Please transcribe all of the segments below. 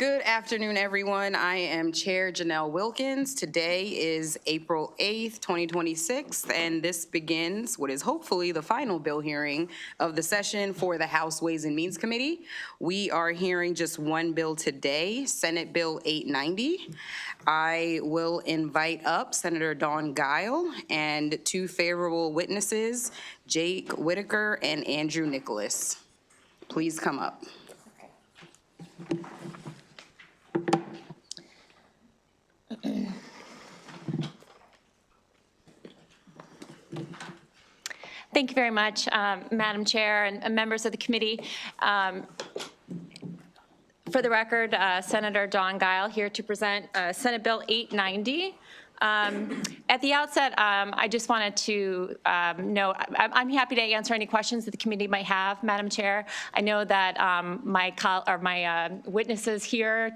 Good afternoon, everyone. I am Chair Janelle Wilkins. Today is April 8th, 2026, and this begins what is hopefully the final bill hearing of the session for the House Ways and Means Committee. We are hearing just one bill today, Senate Bill 890. I will invite up Senator Dawn Guile and two favorable witnesses, Jake Whitaker and Andrew Nicholas. Please come up. Thank you very much, Madam Chair and members of the committee. For the record, Senator Dawn Guile here to present Senate Bill 890. At the outset, I just wanted to note, I'm happy to answer any questions that the committee might have, Madam Chair. I know that my witnesses here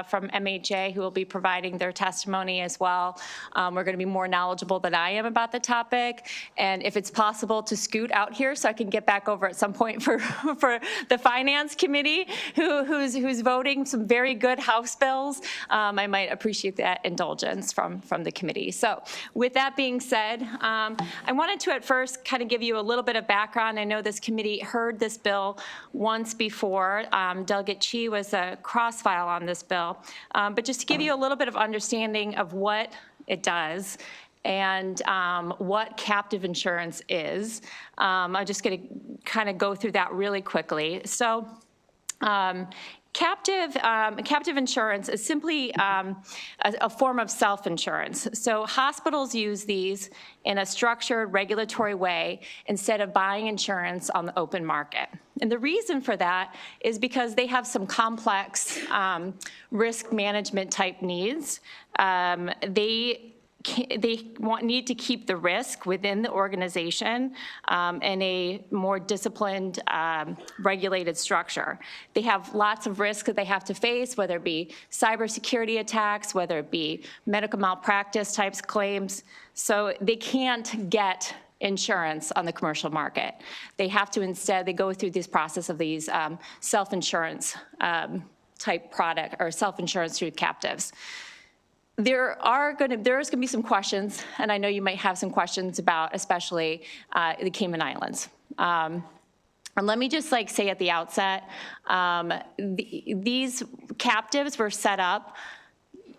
from MHA who will be providing their testimony as well, we're going to be more knowledgeable than I am about the topic. And if it's possible to scoot out here so I can get back over at some point for the Finance Committee who's voting some very good House bills, I might appreciate that indulgence from the committee. So with that being said, I wanted to at first kind of give you a little bit of background. I know this committee heard this bill once before. Delegate Chi was a cross-file on this bill. But just to give you a little bit of understanding of what it does and what captive insurance is, I'm just going to kind of go through that really quickly. So captive insurance is simply a form of self-insurance. So hospitals use these in a structured regulatory way instead of buying insurance on the open market. And the reason for that is because they have some complex risk management type needs. They need to keep the risk within the organization in a more disciplined, regulated structure. They have lots of risks that they have to face, whether it be cybersecurity attacks, whether it be medical malpractice types claims. So they can't get insurance on the commercial market. They have to instead, they go through this process of these self-insurance type product or self-insurance through captives. There's going to be some questions, and I know you might have some questions about especially the Cayman Islands. And let me just say at the outset, these captives were set up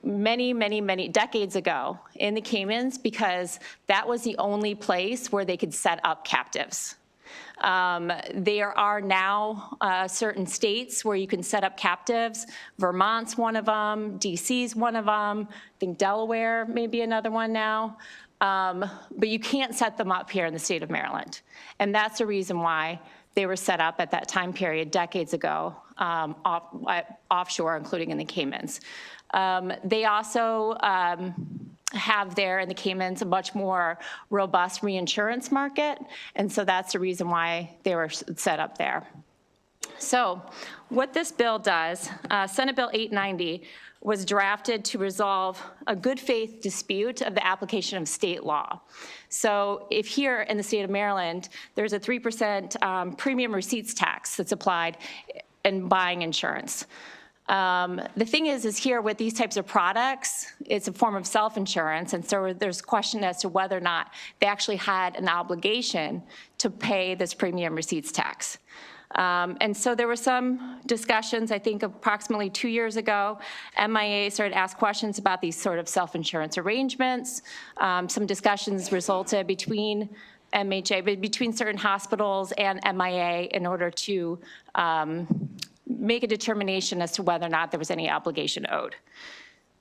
many decades ago in the Caymans because that was the only place where they could set up captives. There are now certain states where you can set up captives. Vermont's one of them, DC's one of them, I think Delaware may be another one now. But you can't set them up here in the state of Maryland. And that's the reason why they were set up at that time period decades ago, offshore, including in the Caymans. They also have there in the Caymans a much more robust reinsurance market, and so that's the reason why they were set up there. So what this bill does, Senate Bill 890, was drafted to resolve a good faith dispute of the application of state law. So if here in the state of Maryland, there's a 3% premium receipts tax that's applied in buying insurance. The thing is here with these types of products, it's a form of self-insurance, and so there's a question as to whether or not they actually had an obligation to pay this premium receipts tax. And so there were some discussions, I think approximately 2 years ago, MIA started to ask questions about these sort of self-insurance arrangements. Some discussions resulted between MHA, but between certain hospitals and MIA in order to make a determination as to whether or not there was any obligation owed.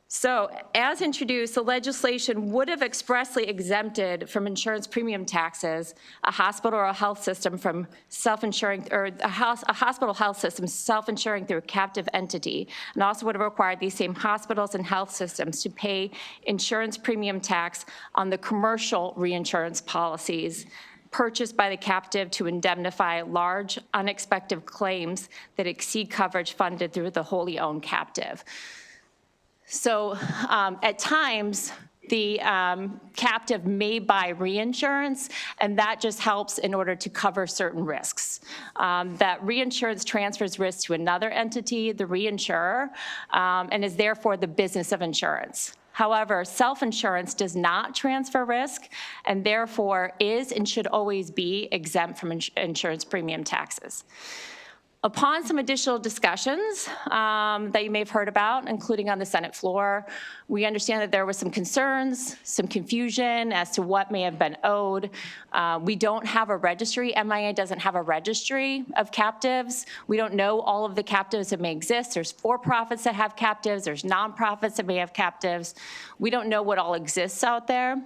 So as introduced, the legislation would have expressly exempted from insurance premium taxes a hospital or a health system from self-insuring, or a hospital health system self-insuring through a captive entity, and also would have required these same hospitals and health systems to pay insurance premium tax on the commercial reinsurance policies purchased by the captive to indemnify large unexpected claims that exceed coverage funded through the wholly owned captive. So at times, the captive may buy reinsurance, and that just helps in order to cover certain risks. That reinsurance transfers risk to another entity, the reinsurer, and is therefore the business of insurance. However, self-insurance does not transfer risk and therefore is and should always be exempt from insurance premium taxes. Upon some additional discussions that you may have heard about, including on the Senate floor, we understand that there were some concerns, some confusion as to what may have been owed. We don't have a registry. MIA doesn't have a registry of captives. We don't know all of the captives that may exist. There's for-profits that have captives. There's nonprofits that may have captives. We don't know what all exists out there.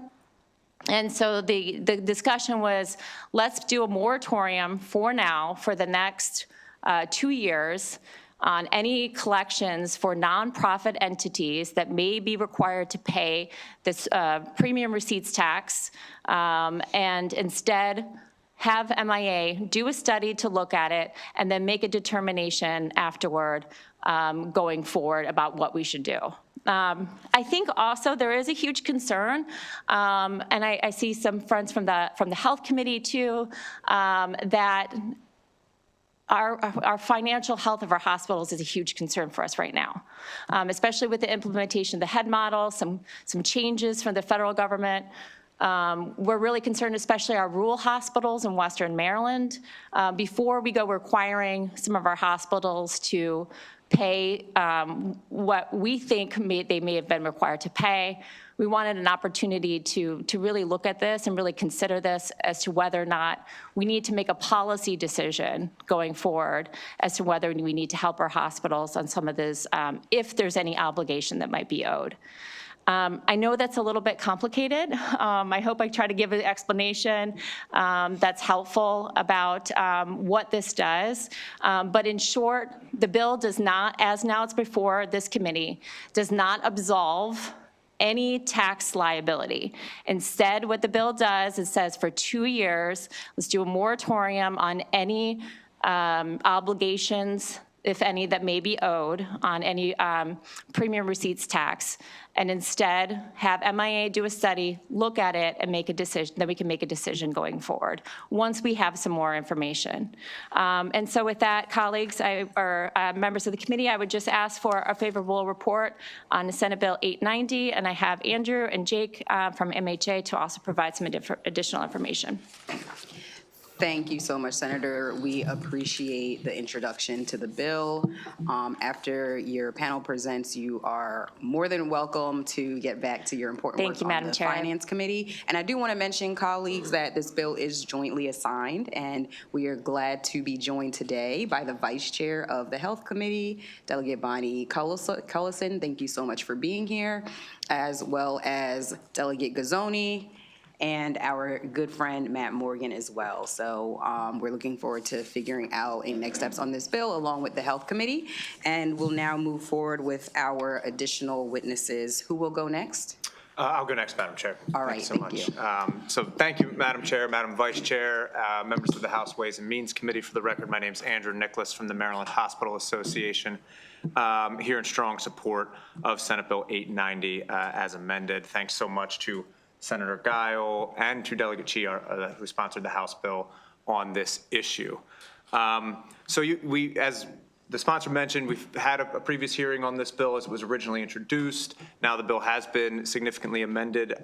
And so the discussion was, let's do a moratorium for now for the next 2 years on any collections for nonprofit entities that may be required to pay this premium receipts tax, and instead have MIA do a study to look at it and then make a determination afterward going forward about what we should do. I think also there is a huge concern, and I see some friends from the Health Committee too, that our financial health of our hospitals is a huge concern for us right now, especially with the implementation of the HEAD model, some changes from the federal government. We're really concerned, especially our rural hospitals in Western Maryland. Before we go requiring some of our hospitals to pay what we think they may have been required to pay, we wanted an opportunity to really look at this and really consider this as to whether or not we need to make a policy decision going forward as to whether we need to help our hospitals on some of this, if there's any obligation that might be owed. I know that's a little bit complicated. I hope I try to give an explanation that's helpful about what this does. But in short, the bill does not, as now it's before this committee, does not absolve any tax liability. Instead, what the bill does, it says for 2 years, let's do a moratorium on any obligations, if any, that may be owed on any premium receipts tax, and instead have MIA do a study, look at it, and make a decision, then we can make a decision going forward once we have some more information. And so with that, colleagues, or members of the committee, I would just ask for a favorable report on Senate Bill 890, and I have Andrew and Jake from MHA to also provide some additional information. Thank you so much, Senator. We appreciate the introduction to the bill. After your panel presents, you are more than welcome to get back to your important work on the Finance Committee. And I do want to mention, colleagues, that this bill is jointly assigned, and we are glad to be joined today by the Vice Chair of the Health Committee, Delegate Bonnie Cullison. Thank you so much for being here, as well as Delegate Gazzoni, and our good friend Matt Morgan as well. So we're looking forward to figuring out any next steps on this bill along with the Health Committee. And we'll now move forward with our additional witnesses. Who will go next? I'll go next, Madam Chair. All right, thank you. So thank you, Madam Chair, Madam Vice Chair, members of the House Ways and Means Committee. For the record, my name is Andrew Nicholas from the Maryland Hospital Association, here in strong support of Senate Bill 890 as amended. Thanks so much to Senator Guile and to Delegate Chia, who sponsored the House bill on this issue. As the sponsor mentioned, we've had a previous hearing on this bill as it was originally introduced. Now the bill has been significantly amended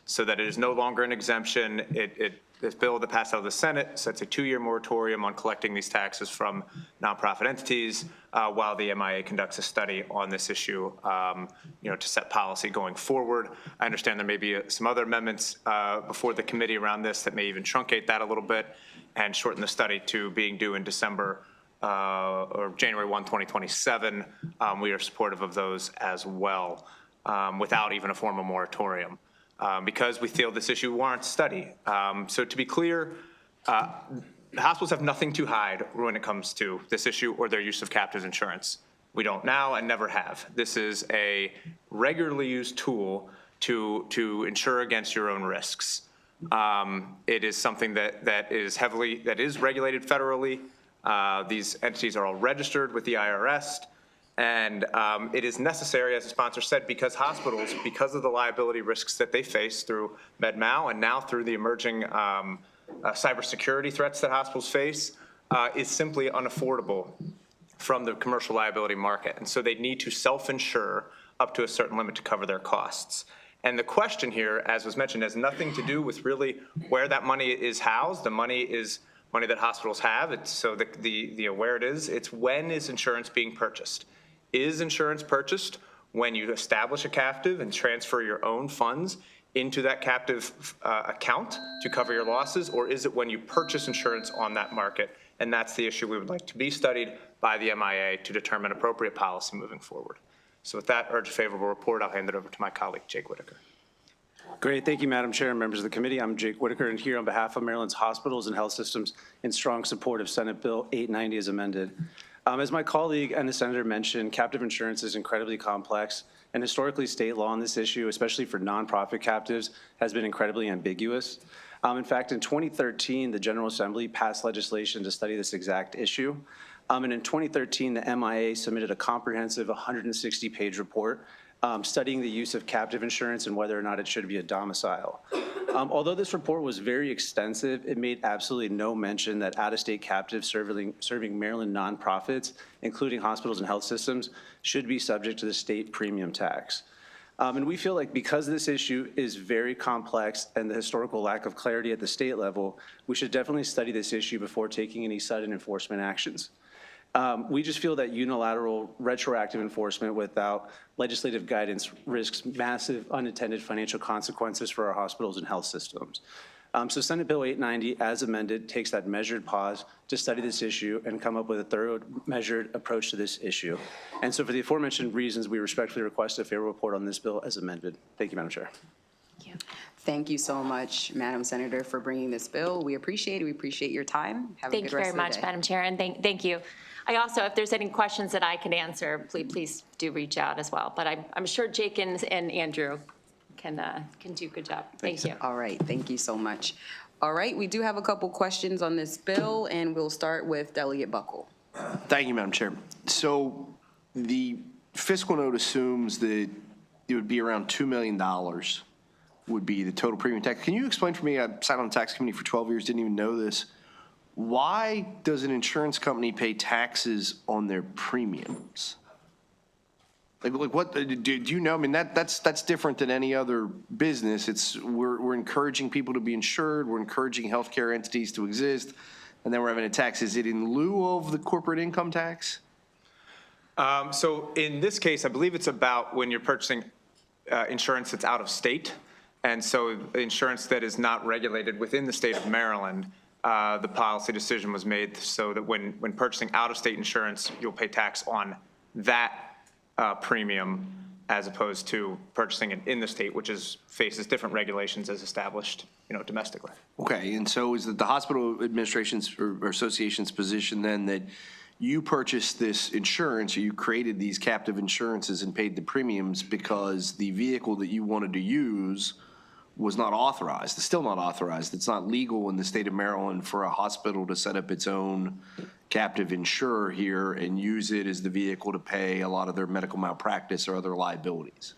so that it is no longer an exemption. This bill that passed out of the Senate sets a 2-year moratorium on collecting these taxes from nonprofit entities while the MIA conducts a study on this issue, to set policy going forward. I understand there may be some other amendments before the committee around this that may even truncate that a little bit and shorten the study to being due in December or January 1, 2027. We are supportive of those as well, without even a formal moratorium. Because we feel this issue warrants study. So to be clear, hospitals have nothing to hide when it comes to this issue or their use of captives insurance. We don't now and never have. This is a regularly used tool to insure against your own risks. It is something that is regulated federally. These entities are all registered with the IRS, And it is necessary, as the sponsor said, because hospitals, because of the liability risks that they face through med-mal and now through the emerging cybersecurity threats that hospitals face, is simply unaffordable from the commercial liability market. And so they need to self-insure up to a certain limit to cover their costs. And the question here, as was mentioned, has nothing to do with really where that money is housed. The money is money that hospitals have. It's so where it is, it's when is insurance being purchased. Is insurance purchased when you establish a captive and transfer your own funds into that captive account to cover your losses, or is it when you purchase insurance on that market? And that's the issue we would like to be studied by the MIA to determine appropriate policy moving forward. So with that urge favorable report, I'll hand it over to my colleague, Jake Whitaker. Great. Thank you, Madam Chair and members of the committee. I'm Jake Whitaker, and here on behalf of Maryland's hospitals and health systems in strong support of Senate Bill 890 as amended. As my colleague and the senator mentioned, captive insurance is incredibly complex, and historically state law on this issue, especially for nonprofit captives, has been incredibly ambiguous. In fact, in 2013, the General Assembly passed legislation to study this exact issue. And in 2013, the MIA submitted a comprehensive 160-page report studying the use of captive insurance and whether or not it should be a domicile. Although this report was very extensive, it made absolutely no mention that out-of-state captives serving Maryland nonprofits, including hospitals and health systems, should be subject to the state premium tax. And we feel like because this issue is very complex and the historical lack of clarity at the state level, we should definitely study this issue before taking any sudden enforcement actions. We just feel that unilateral retroactive enforcement without legislative guidance risks massive unintended financial consequences for our hospitals and health systems. So Senate Bill 890, as amended, takes that measured pause to study this issue and come up with a thorough, measured approach to this issue. And so for the aforementioned reasons, we respectfully request a favorable report on this bill as amended. Thank you, Madam Chair. Thank you so much, Madam Senator, for bringing this bill. We appreciate it. We appreciate your time. Have a Thank good you rest very of the much, day. Madam Chair, and thank you. I also, if there's any questions that I can answer, please do reach out as well. But I'm sure Jake and Andrew can do a good job. Thank you. All right, thank you so much. All right, we do have a couple questions on this bill, and we'll start with Delegate Buckle. Thank you, Madam Chair. So the fiscal note assumes that it would be around $2 million would be the total premium tax. Can you explain for me, I sat on the tax committee for 12 years, didn't even know this. Why does an insurance company pay taxes on their premiums? Like what, do you know? I mean, that's different than any other business. We're encouraging people to be insured. We're encouraging healthcare entities to exist. And then we're having a tax. Is it in lieu of the corporate income tax? So in this case, I believe it's about when you're purchasing insurance that's out of state. And so insurance that is not regulated within the state of Maryland, the policy decision was made so that when purchasing out-of-state insurance, you'll pay tax on that premium as opposed to purchasing it in the state, which faces different regulations as established, domestically. Okay, and so is it the hospital administration's or association's position then that you purchased this insurance, or you created these captive insurances and paid the premiums because the vehicle that you wanted to use was not authorized? It's still not authorized. It's not legal in the state of Maryland for a hospital to set up its own captive insurer here and use it as the vehicle to pay a lot of their medical malpractice or other liabilities.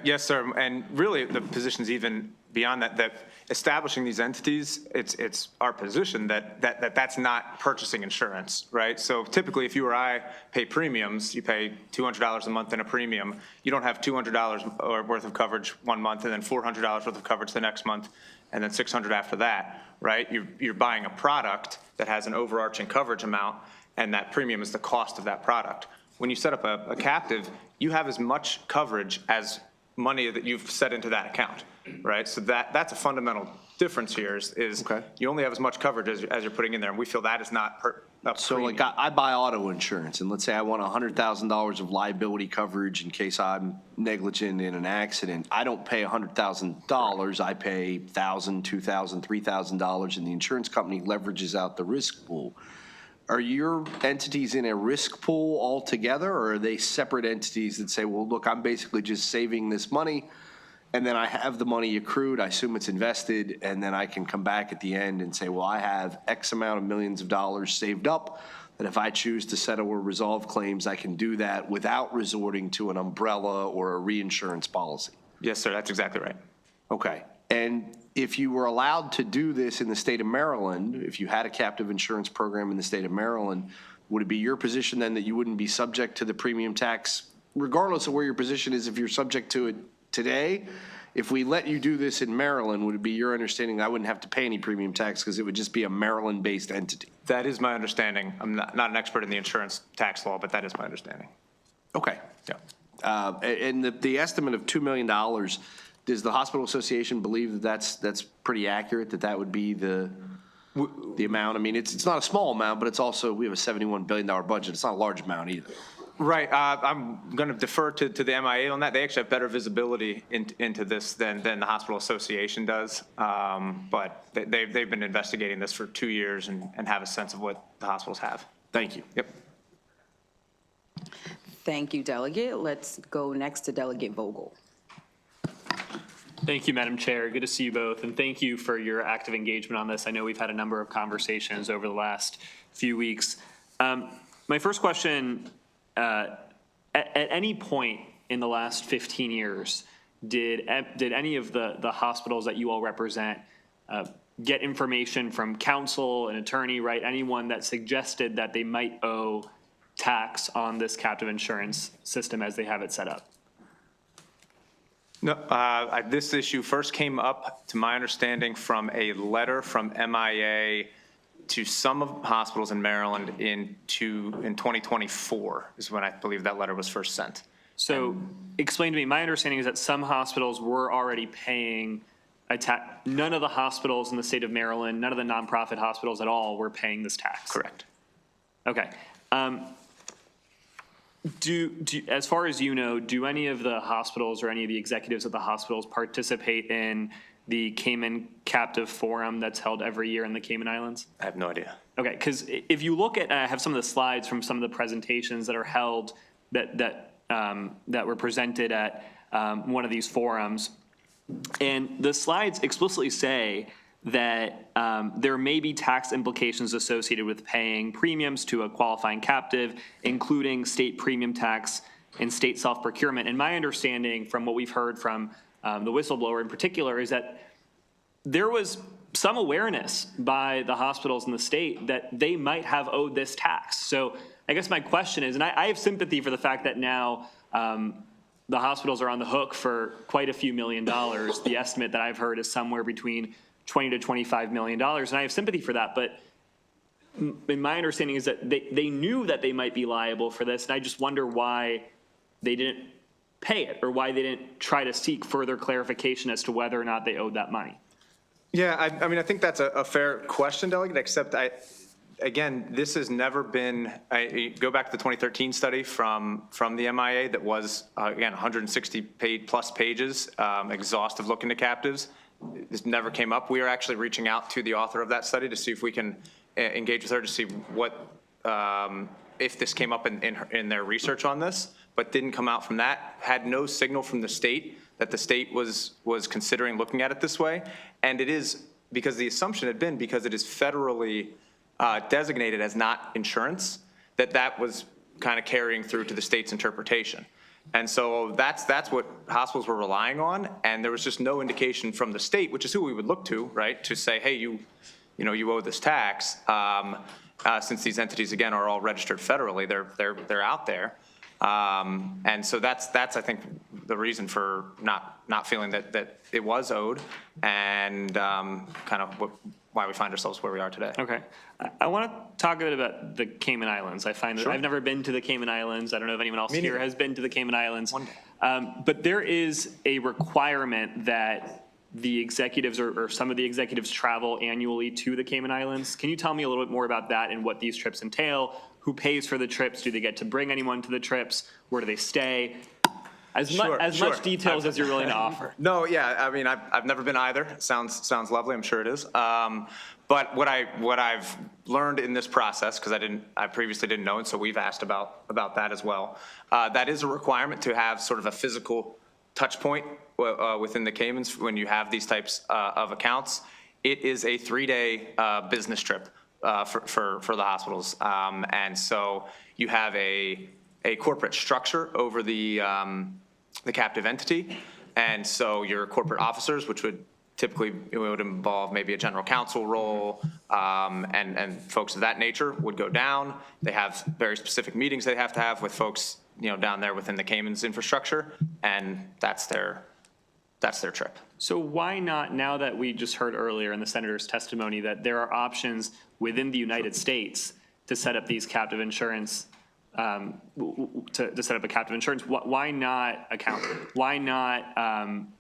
Yes, sir. And really, the position's even beyond that establishing these entities, it's our position that's not purchasing insurance, right? So typically, if you or I pay premiums, you pay $200 a month in a premium. You don't have $200 worth of coverage one month and then $400 worth of coverage the next month and then $600 after that, right? You're buying a product that has an overarching coverage amount, and that premium is the cost of that product. When you set up a captive, you have as much coverage as money that you've set into that account, right? So that's a fundamental difference here is Okay. You only have as much coverage as you're putting in there, and we feel that is not So like I buy auto insurance, and let's say I want $100,000 of liability coverage in case I'm negligent in an accident. I don't pay $100,000. I pay $1,000, $2,000, $3,000, and the insurance company leverages out the risk pool. Are your entities in a risk pool altogether, or are they separate entities that say, well, look, I'm basically just saving this money, and then I have the money accrued, I assume it's invested, and then I can come back at the end and say, well, I have X amount of millions of dollars saved up that if I choose to settle or resolve claims, I can do that without resorting to an umbrella or a reinsurance policy. Yes, sir, that's exactly right. Okay. And if you were allowed to do this in the state of Maryland, if you had a captive insurance program in the state of Maryland, would it be your position then that you wouldn't be subject to the premium tax, regardless of where your position is, if you're subject to it today? If we let you do this in Maryland, would it be your understanding I wouldn't have to pay any premium tax because it would just be a Maryland-based entity? That is my understanding. I'm not an expert in the insurance tax law, but that is my understanding. Okay. Yeah. And the estimate of $2 million, does the hospital association believe that that's pretty accurate, that would be the amount? I mean, it's not a small amount, but it's also, we have a $71 billion budget. It's not a large amount either. Right. I'm going to defer to the MIA on that. They actually have better visibility into this than the hospital association does. But they've been investigating this for 2 years and have a sense of what the hospitals have. Thank you. Yep. Thank you, Delegate. Let's go next to Delegate Vogel. Thank you, Madam Chair. Good to see you both, and thank you for your active engagement on this. I know we've had a number of conversations over the last few weeks. My first question, at any point in the last 15 years, did any of the hospitals that you all represent get information from counsel, an attorney, right, anyone that suggested that they might owe tax on this captive insurance system as they have it set up? No, this issue first came up, to my understanding, from a letter from MIA to some of hospitals in Maryland in 2024 is when I believe that letter was first sent. So explain to me, my understanding is that some hospitals were already paying a tax. None of the hospitals in the state of Maryland, none of the nonprofit hospitals at all were paying this tax. Correct. Okay. As far as you know, do any of the hospitals or any of the executives of the hospitals participate in the Cayman Captive Forum that's held every year in the Cayman Islands? I have no idea. Okay, because if you look at, I have some of the slides from some of the presentations that are held that were presented at one of these forums, and the slides explicitly say that there may be tax implications associated with paying premiums to a qualifying captive, including state premium tax and state self-procurement. And my understanding from what we've heard from the whistleblower in particular is that there was some awareness by the hospitals in the state that they might have owed this tax. So I guess my question is, and I have sympathy for the fact that now the hospitals are on the hook for quite a few $1 million. The estimate that I've heard is somewhere between $20 to $25 million, and I have sympathy for that, but my understanding is that they knew that they might be liable for this, and I just wonder why they didn't pay it, or why they didn't try to seek further clarification as to whether or not they owed that money. Yeah, I mean, I think that's a fair question, Delegate, except again, this has never been, go back to the 2013 study from the MIA that was, again, 160 plus pages, exhaustive look into captives. This never came up. We are actually reaching out to the author of that study to see if we can engage with her to see what, if this came up in their research on this, but didn't come out from that. Had no signal from the state that the state was considering looking at it this way. And it is because the assumption had been because it is federally designated as not insurance, that was kind of carrying through to the state's interpretation. And so that's what hospitals were relying on, and there was just no indication from the state, which is who we would look to, right, to say, hey, you owe this tax. Since these entities again are all registered federally, they're out there, and so that's I think the reason for not feeling that it was owed, and kind of why we find ourselves where we are today. Okay. I want to talk a bit about the Cayman Islands. I find that I've never been to the Cayman Islands. I don't know if anyone else here has been to the Cayman Islands. One day. But there is a requirement that the executives or some of the executives travel annually to the Cayman Islands. Can you tell me a little bit more about that and what these trips entail? Who pays for the trips? Do they get to bring anyone to the trips? Where do they stay? As much details as you're willing to offer. No, yeah, I mean, I've never been either. Sounds lovely, I'm sure it is. But what I've learned in this process, because I previously didn't know, and so we've asked about that as well. That is a requirement to have sort of a physical touch point within the Caymans when you have these types of accounts. It is a 3-day business trip for the hospitals. And so you have a corporate structure over the captive entity. And so your corporate officers, which would typically, it would involve maybe a general counsel role, and folks of that nature would go down. They have very specific meetings they have to have with folks, down there within the Cayman's infrastructure, and that's their trip. So why not, now that we just heard earlier in the senator's testimony that there are options within the United States to set up these captive insurance, to set up a captive insurance, why not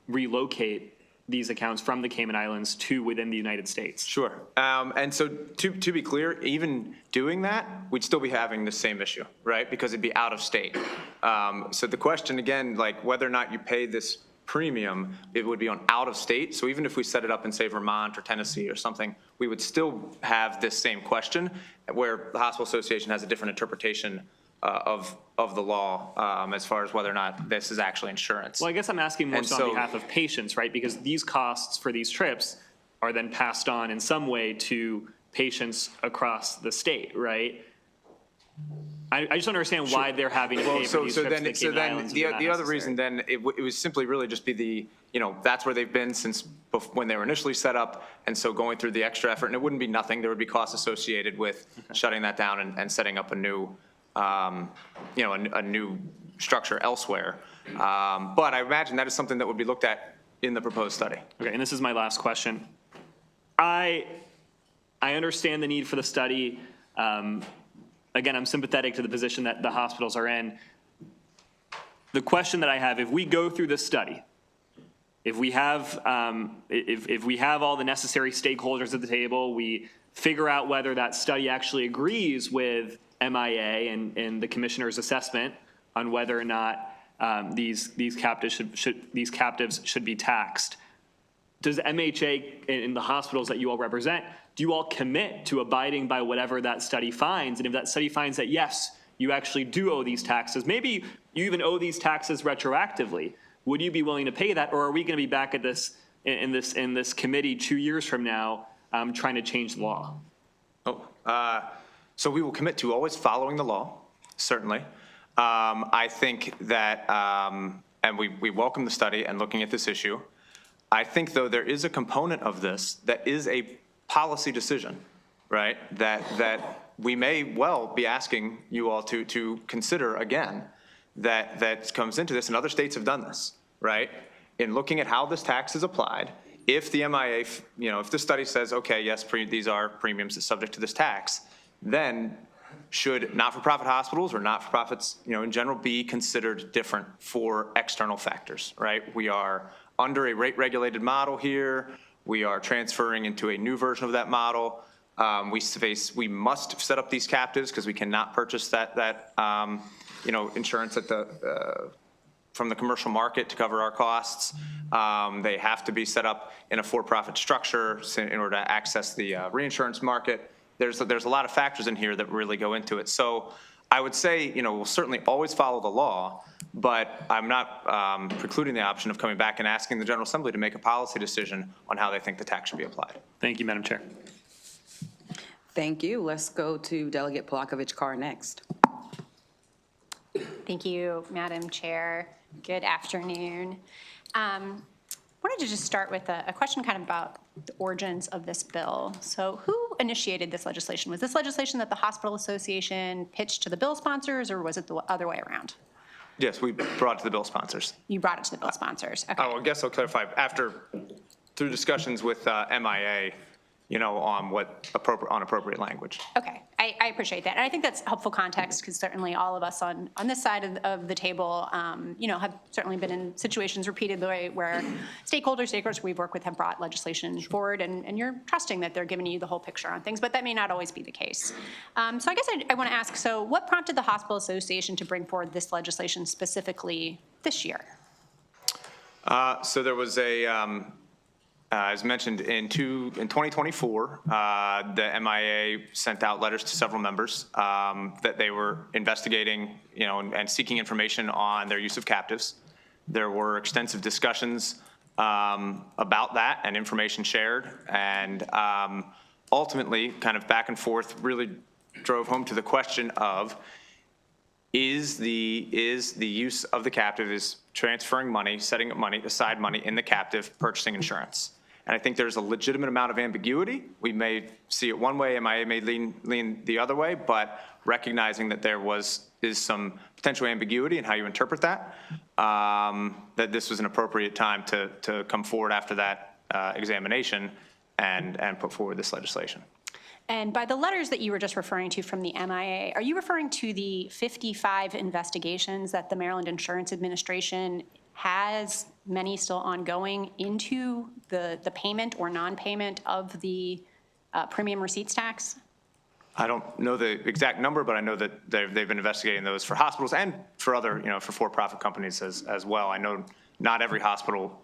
relocate these accounts from the Cayman Islands to within the United States? Sure. And so to be clear, even doing that, we'd still be having the same issue, right? Because it'd be out of state. So the question again, like whether or not you pay this premium, it would be on out of state. So even if we set it up in, say, Vermont or Tennessee or something, we would still have this same question where the Hospital Association has a different interpretation of the law as far as whether or not this is actually insurance. Well, I guess I'm asking more And so so- on behalf of patients, right? Because these costs for these trips are then passed on in some way to patients across the state, right? I just don't understand why they're having to pay for these trips to the Cayman Islands. The other reason then, it was simply really just be that's where they've been since when they were initially set up, and so going through the extra effort, and it wouldn't be nothing, there would be costs associated with shutting that down and setting up a new, a new structure elsewhere. But I imagine that is something that would be looked at in the proposed study. Okay, and this is my last question. I understand the need for the study. Again, I'm sympathetic to the position that the hospitals are in. The question that I have, if we go through this study, if we have all the necessary stakeholders at the table, we figure out whether that study actually agrees with MIA and the commissioner's assessment on whether or not these captives should be taxed. Does MHA in the hospitals that you all represent, do you all commit to abiding by whatever that study finds? And if that study finds that, yes, you actually do owe these taxes, maybe you even owe these taxes retroactively, would you be willing to pay that? Or are we going to be back at this in this committee 2 years from now trying to change the law? So we will commit to always following the law, certainly. I think that, and we welcome the study and looking at this issue. I think, though, there is a component of this that is a policy decision, right? That we may well be asking you all to consider again, that comes into this, and other states have done this, right? In looking at how this tax is applied, if the MIA, if the study says, okay, yes, these are premiums that's subject to this tax, then should not-for-profit hospitals or not-for-profits, in general, be considered different for external factors, right? We are under a rate-regulated model here. We are transferring into a new version of that model. We must set up these captives because we cannot purchase that insurance from the commercial market to cover our costs. They have to be set up in a for-profit structure in order to access the reinsurance market. There's a lot of factors in here that really go into it. So I would say, we'll certainly always follow the law, but I'm not precluding the option of coming back and asking the General Assembly to make a policy decision on how they think the tax should be applied. Thank you, Madam Chair. Thank you. Let's go to Delegate Polakovich-Carr next. Thank you, Madam Chair. Good afternoon. Wanted to just start with a question kind of about the origins of this bill. So who initiated this legislation? Was this legislation that the Hospital Association pitched to the bill sponsors, or was it the other way around? Yes, we brought it to the bill sponsors. You brought it to the bill sponsors. Okay. I guess I'll clarify. Through discussions with MIA, on appropriate language. Okay, I appreciate that. And I think that's helpful context because certainly all of us on this side of the table, have certainly been in situations repeatedly where stakeholders we've worked with have brought legislation forward and you're trusting that they're giving you the whole picture on things, but that may not always be the case. So I guess I want to ask, so what prompted the Hospital Association to bring forward this legislation specifically this year? So there was as mentioned, in 2024, the MIA sent out letters to several members that they were investigating, and seeking information on their use of captives. There were extensive discussions about that and information shared. And ultimately, kind of back and forth, really drove home to the question of, is the use of the captive is transferring money, setting up money, aside money in the captive, purchasing insurance. And I think there's a legitimate amount of ambiguity. We may see it one way, MIA may lean the other way, but recognizing that there is some potential ambiguity in how you interpret that, that this was an appropriate time to come forward after that examination and put forward this legislation. And by the letters that you were just referring to from the MIA, are you referring to the 55 investigations that the Maryland Insurance Administration has, many still ongoing, into the payment or non-payment of the premium receipts tax? I don't know the exact number, but I know that they've been investigating those for hospitals and for other, for for-profit companies as well. I know not every hospital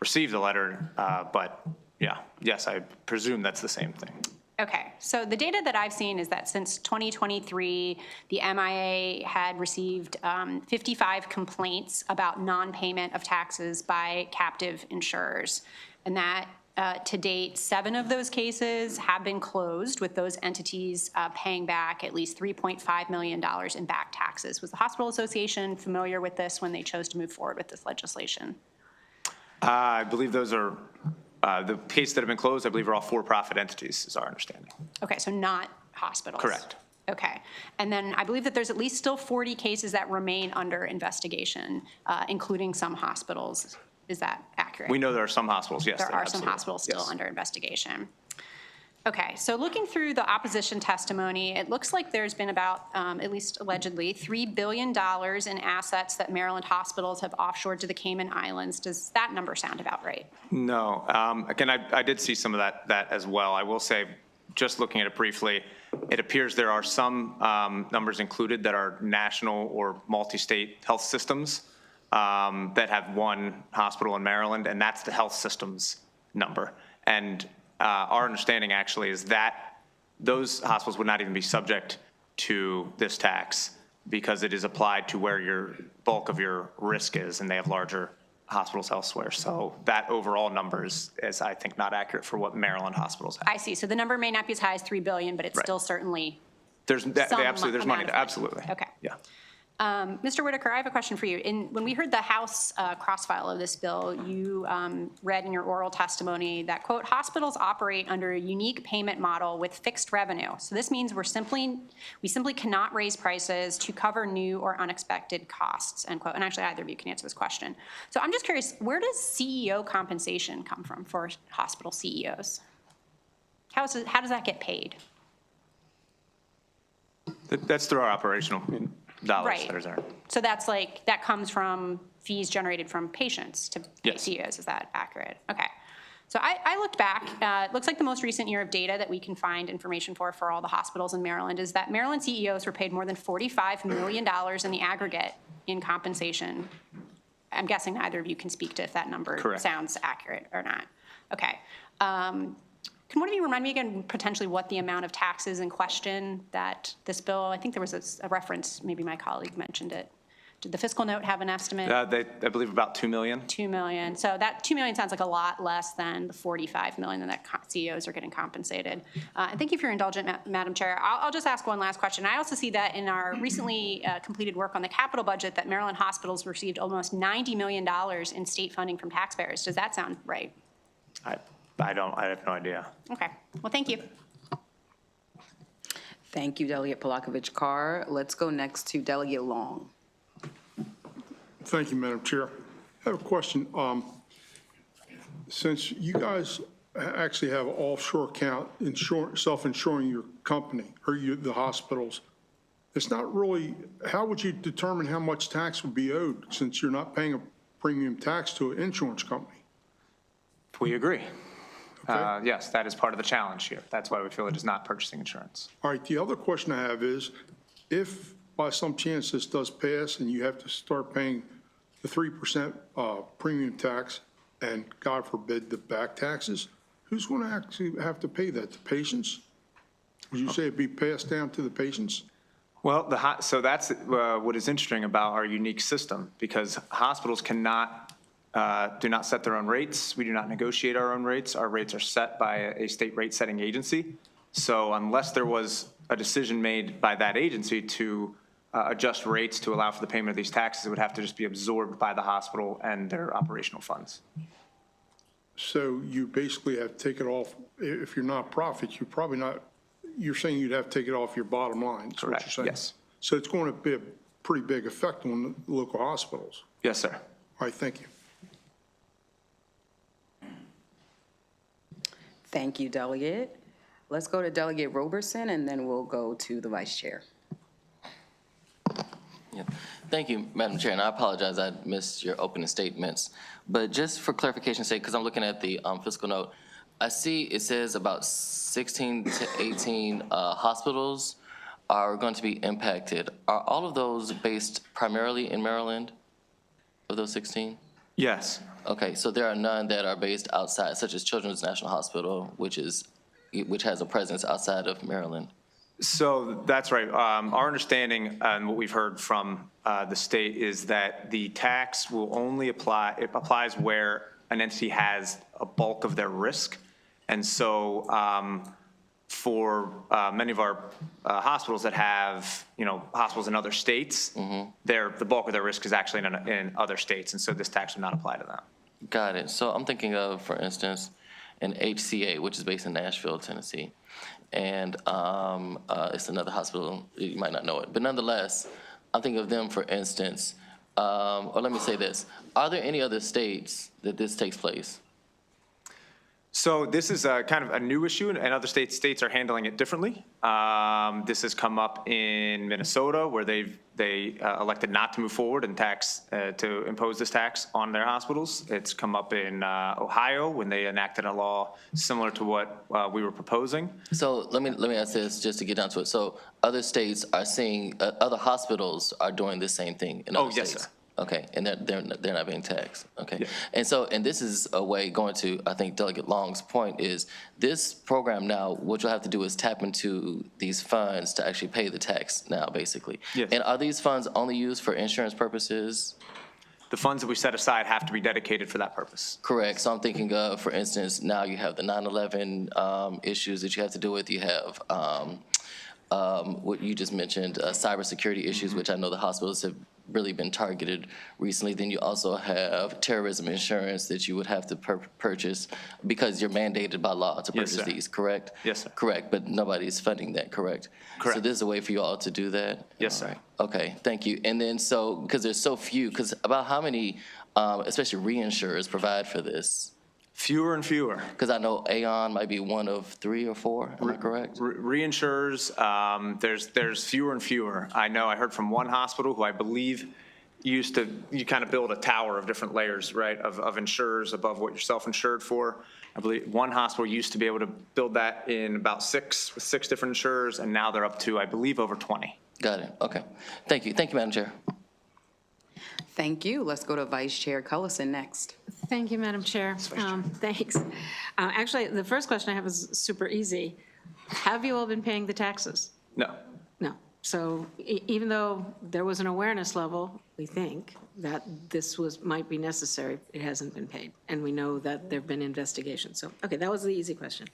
received the letter, but yeah, yes, I presume that's the same thing. Okay, so the data that I've seen is that since 2023, the MIA had received 55 complaints about non-payment of taxes by captive insurers, and that to date, 7 of those cases have been closed, with those entities paying back at least $3.5 million in back taxes. Was the Hospital Association familiar with this when they chose to move forward with this legislation? I believe those are, the cases that have been closed, I believe are all for-profit entities, is our understanding. Okay, so not hospitals? Correct. Okay, and then I believe that there's at least still 40 cases that remain under investigation, including some hospitals. Is that accurate? We know there are some hospitals, yes. There are some hospitals still under investigation. Okay, so looking through the opposition testimony, it looks like there's been about, at least allegedly, $3 billion in assets that Maryland hospitals have offshored to the Cayman Islands. Does that number sound about right? No. Again, I did see some of that as well. I will say, just looking at it briefly, it appears there are some numbers included that are national or multi-state health systems that have one hospital in Maryland, and that's the health systems number. And our understanding actually is that those hospitals would not even be subject to this tax because it is applied to where your bulk of your risk is, and they have larger hospitals elsewhere. So that overall number is I think, not accurate for what Maryland hospitals have. I see. So the number may not be as high as $3 billion, but it's still certainly There's absolutely, there's money amount of there, money. absolutely. Okay. Yeah. Mr. Whitaker, I have a question for you. When we heard the House cross-file of this bill, you read in your oral testimony that, quote, hospitals operate under a unique payment model with fixed revenue. So this means we simply cannot raise prices to cover new or unexpected costs, end quote. And actually, either of you can answer this question. So I'm just curious, where does CEO compensation come from for hospital CEOs? How does that get paid? That's through our operational dollars Right. that are there. So that's that comes from fees generated from patients to Yes. CEOs, is that accurate? Okay. So I looked back, it looks like the most recent year of data that we can find information for all the hospitals in Maryland is that Maryland CEOs were paid more than $45 million in the aggregate in compensation. I'm guessing neither of you can speak to if that number Correct. sounds accurate or not. Okay. Can one of you remind me again, potentially, what the amount of taxes in question that this bill, I think there was a reference, maybe my colleague mentioned it. Did the fiscal note have an estimate? I believe about $2 million. $2 million. So that $2 million sounds like a lot less than the $45 million that CEOs are getting compensated. And thank you for your indulgence, Madam Chair. I'll just ask one last question. I also see that in our recently completed work on the capital budget that Maryland hospitals received almost $90 million in state funding from taxpayers. Does that sound right? I have no idea. Okay. Well, thank you. Thank you, Delegate Polakovich-Carr. Let's go next to Delegate Long. Thank you, Madam Chair. I have a question. Since you guys actually have an offshore account, self-insuring your company or the hospitals, it's not really, how would you determine how much tax would be owed since you're not paying a premium tax to an insurance company? We agree. Okay. Yes, that is part of the challenge here. That's why we feel it is not purchasing insurance. All right, the other question I have is, if by some chance this does pass and you have to start paying the 3% premium tax and, God forbid, the back taxes, who's going to actually have to pay that? The patients? Would you say it'd be passed down to the patients? Well, so that's what is interesting about our unique system, because hospitals cannot do not set their own rates. We do not negotiate our own rates. Our rates are set by a state rate setting agency. So unless there was a decision made by that agency to adjust rates to allow for the payment of these taxes, it would have to just be absorbed by the hospital and their operational funds. So you basically have to take it off, if you're not profit, you're probably not, you're saying you'd have to take it off your bottom line, is what you're Correct, saying? yes. So it's going to be a pretty big effect on the local hospitals. Yes, sir. All right, thank you. Thank you, Delegate. Let's go to Delegate Roberson, and then we'll go to the Vice Chair. Yeah. Thank you, Madam Chair, and I apologize, I missed your opening statements. But just for clarification's sake, because I'm looking at the fiscal note, I see it says about 16 to 18 hospitals are going to be impacted. Are all of those based primarily in Maryland, of those 16? Yes. Okay, so there are none that are based outside, such as Children's National Hospital, which has a presence outside of Maryland. So that's right. Our understanding and what we've heard from the state is that the tax will only apply, it applies where an entity has a bulk of their risk. And so for many of our hospitals that have, hospitals in other states, the bulk of their risk is actually in other states. And so this tax would not apply to them. Got it. So I'm thinking of, for instance, an HCA, which is based in Nashville, Tennessee. And it's another hospital, you might not know it. But nonetheless, I'm thinking of them, for instance, or let me say this. Are there any other states that this takes place? So this is kind of a new issue, and other states are handling it differently. This has come up in Minnesota, where they elected not to move forward and to impose this tax on their hospitals. It's come up in Ohio when they enacted a law similar to what we were proposing. So let me ask this just to get down to it. So other states are seeing, other hospitals are doing the same thing in other states? Yes, sir. Okay, and they're not being taxed, okay. Yeah. And this is a way, going to, I think, Delegate Long's point is, this program now, what you'll have to do is tap into these funds to actually pay the tax now, basically. Yes. And are these funds only used for insurance purposes? The funds that we set aside have to be dedicated for that purpose. Correct, so I'm thinking of, for instance, now you have the 9/11 issues that you have to deal with, you have what you just mentioned, cybersecurity issues, which I know the hospitals have really been targeted recently. Then you also have terrorism insurance that you would have to purchase because you're mandated by law to Yes, purchase sir. these, correct? Yes, sir. Correct, but nobody's funding that, correct? Correct. So this is a way for you all to do that? Yes, sir. All right. Okay, thank you. And then so, because there's so few, because about how many, especially reinsurers, provide for this? Fewer and fewer. Because I know Aon might be one of 3 or 4, am I correct? Reinsurers, there's fewer and fewer. I heard from one hospital who I believe you kind of build a tower of different layers, right, of insurers above what you're self-insured for. I believe one hospital used to be able to build that in about 6 different insurers, and now they're up to, I believe, over 20. Got it, okay. Thank you, Madam Chair. Thank you. Let's go to Vice Chair Cullison next. Thank you, Madam Chair. Thanks. Actually, the first question I have is super easy. Have you all been paying the taxes? No. No. So even though there was an awareness level, we think, that this might be necessary, it hasn't been paid. And we know that there've been investigations. So, okay, that was the easy question.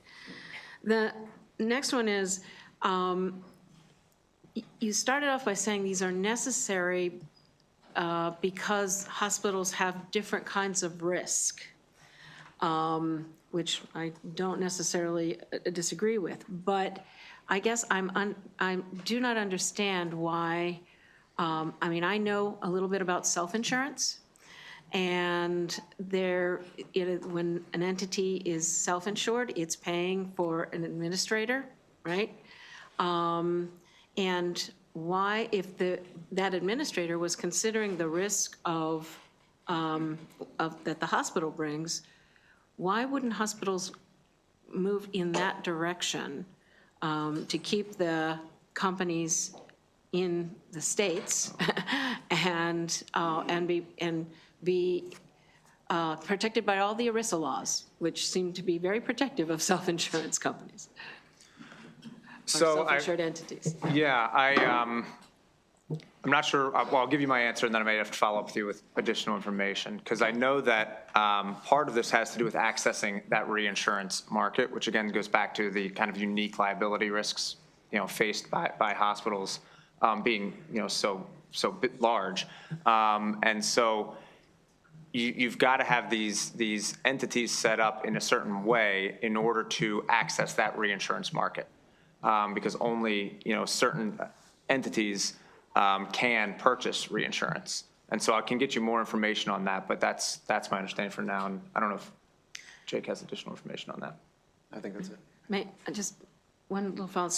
The next one is, you started off by saying these are necessary because hospitals have different kinds of risk, which I don't necessarily disagree with. But I guess I do not understand why. I know a little bit about self-insurance, and when an entity is self-insured, it's paying for an administrator, right? And why, if that administrator was considering the risk of that the hospital brings, why wouldn't hospitals move in that direction to keep the companies in the states and be protected by all the ERISA laws, which seem to be very protective of self-insurance companies? Or So self-insured entities. Yeah, I'm not sure, well, I'll give you my answer, and then I may have to follow up with you with additional information, because I know that part of this has to do with accessing that reinsurance market, which again goes back to the kind of unique liability risks, faced by hospitals being, so bit large. And so you've got to have these entities set up in a certain way in order to access that reinsurance market, because only, certain entities can purchase reinsurance. And so I can get you more information on that, but that's my understanding for now. And I don't know if Jake has additional information on that. I think that's it. May I just, one little follow.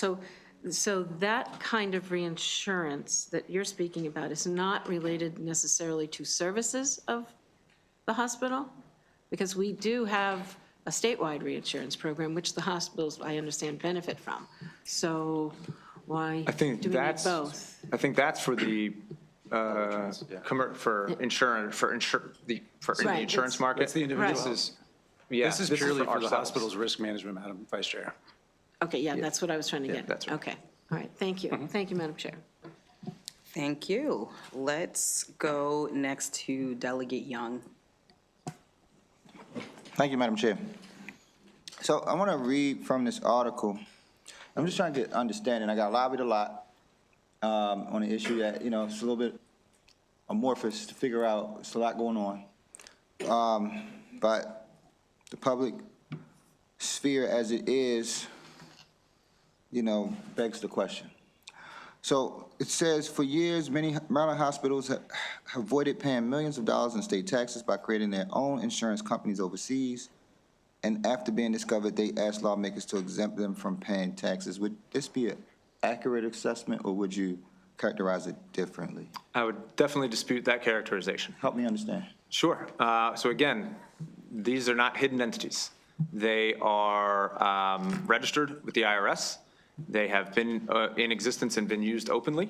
So that kind of reinsurance that you're speaking about is not related necessarily to services of the hospital? Because we do have a statewide reinsurance program, which the hospitals, I understand, benefit from. So why do we need both? I think that's for the, for insurance, the insurance market. It's the individual. Right. This is purely for the ourselves. hospital's risk management, Madam Vice Chair. Okay, yeah, that's what I was trying to get. that's right. Okay, all right, thank you. Thank you, Madam Chair. Thank you. Let's go next to Delegate Young. Thank you, Madam Chair. So I want to read from this article. I'm just trying to get understanding. I got lobbied a lot on an issue that, it's a little bit amorphous to figure out. It's a lot going on. But the public sphere as it is, begs the question. So it says, for years, many Maryland hospitals have avoided paying millions of dollars in state taxes by creating their own insurance companies overseas. And after being discovered, they asked lawmakers to exempt them from paying taxes. Would this be an accurate assessment, or would you characterize it differently? I would definitely dispute that characterization. Help me understand. Sure. So again, these are not hidden entities. They are registered with the IRS. They have been in existence and been used openly.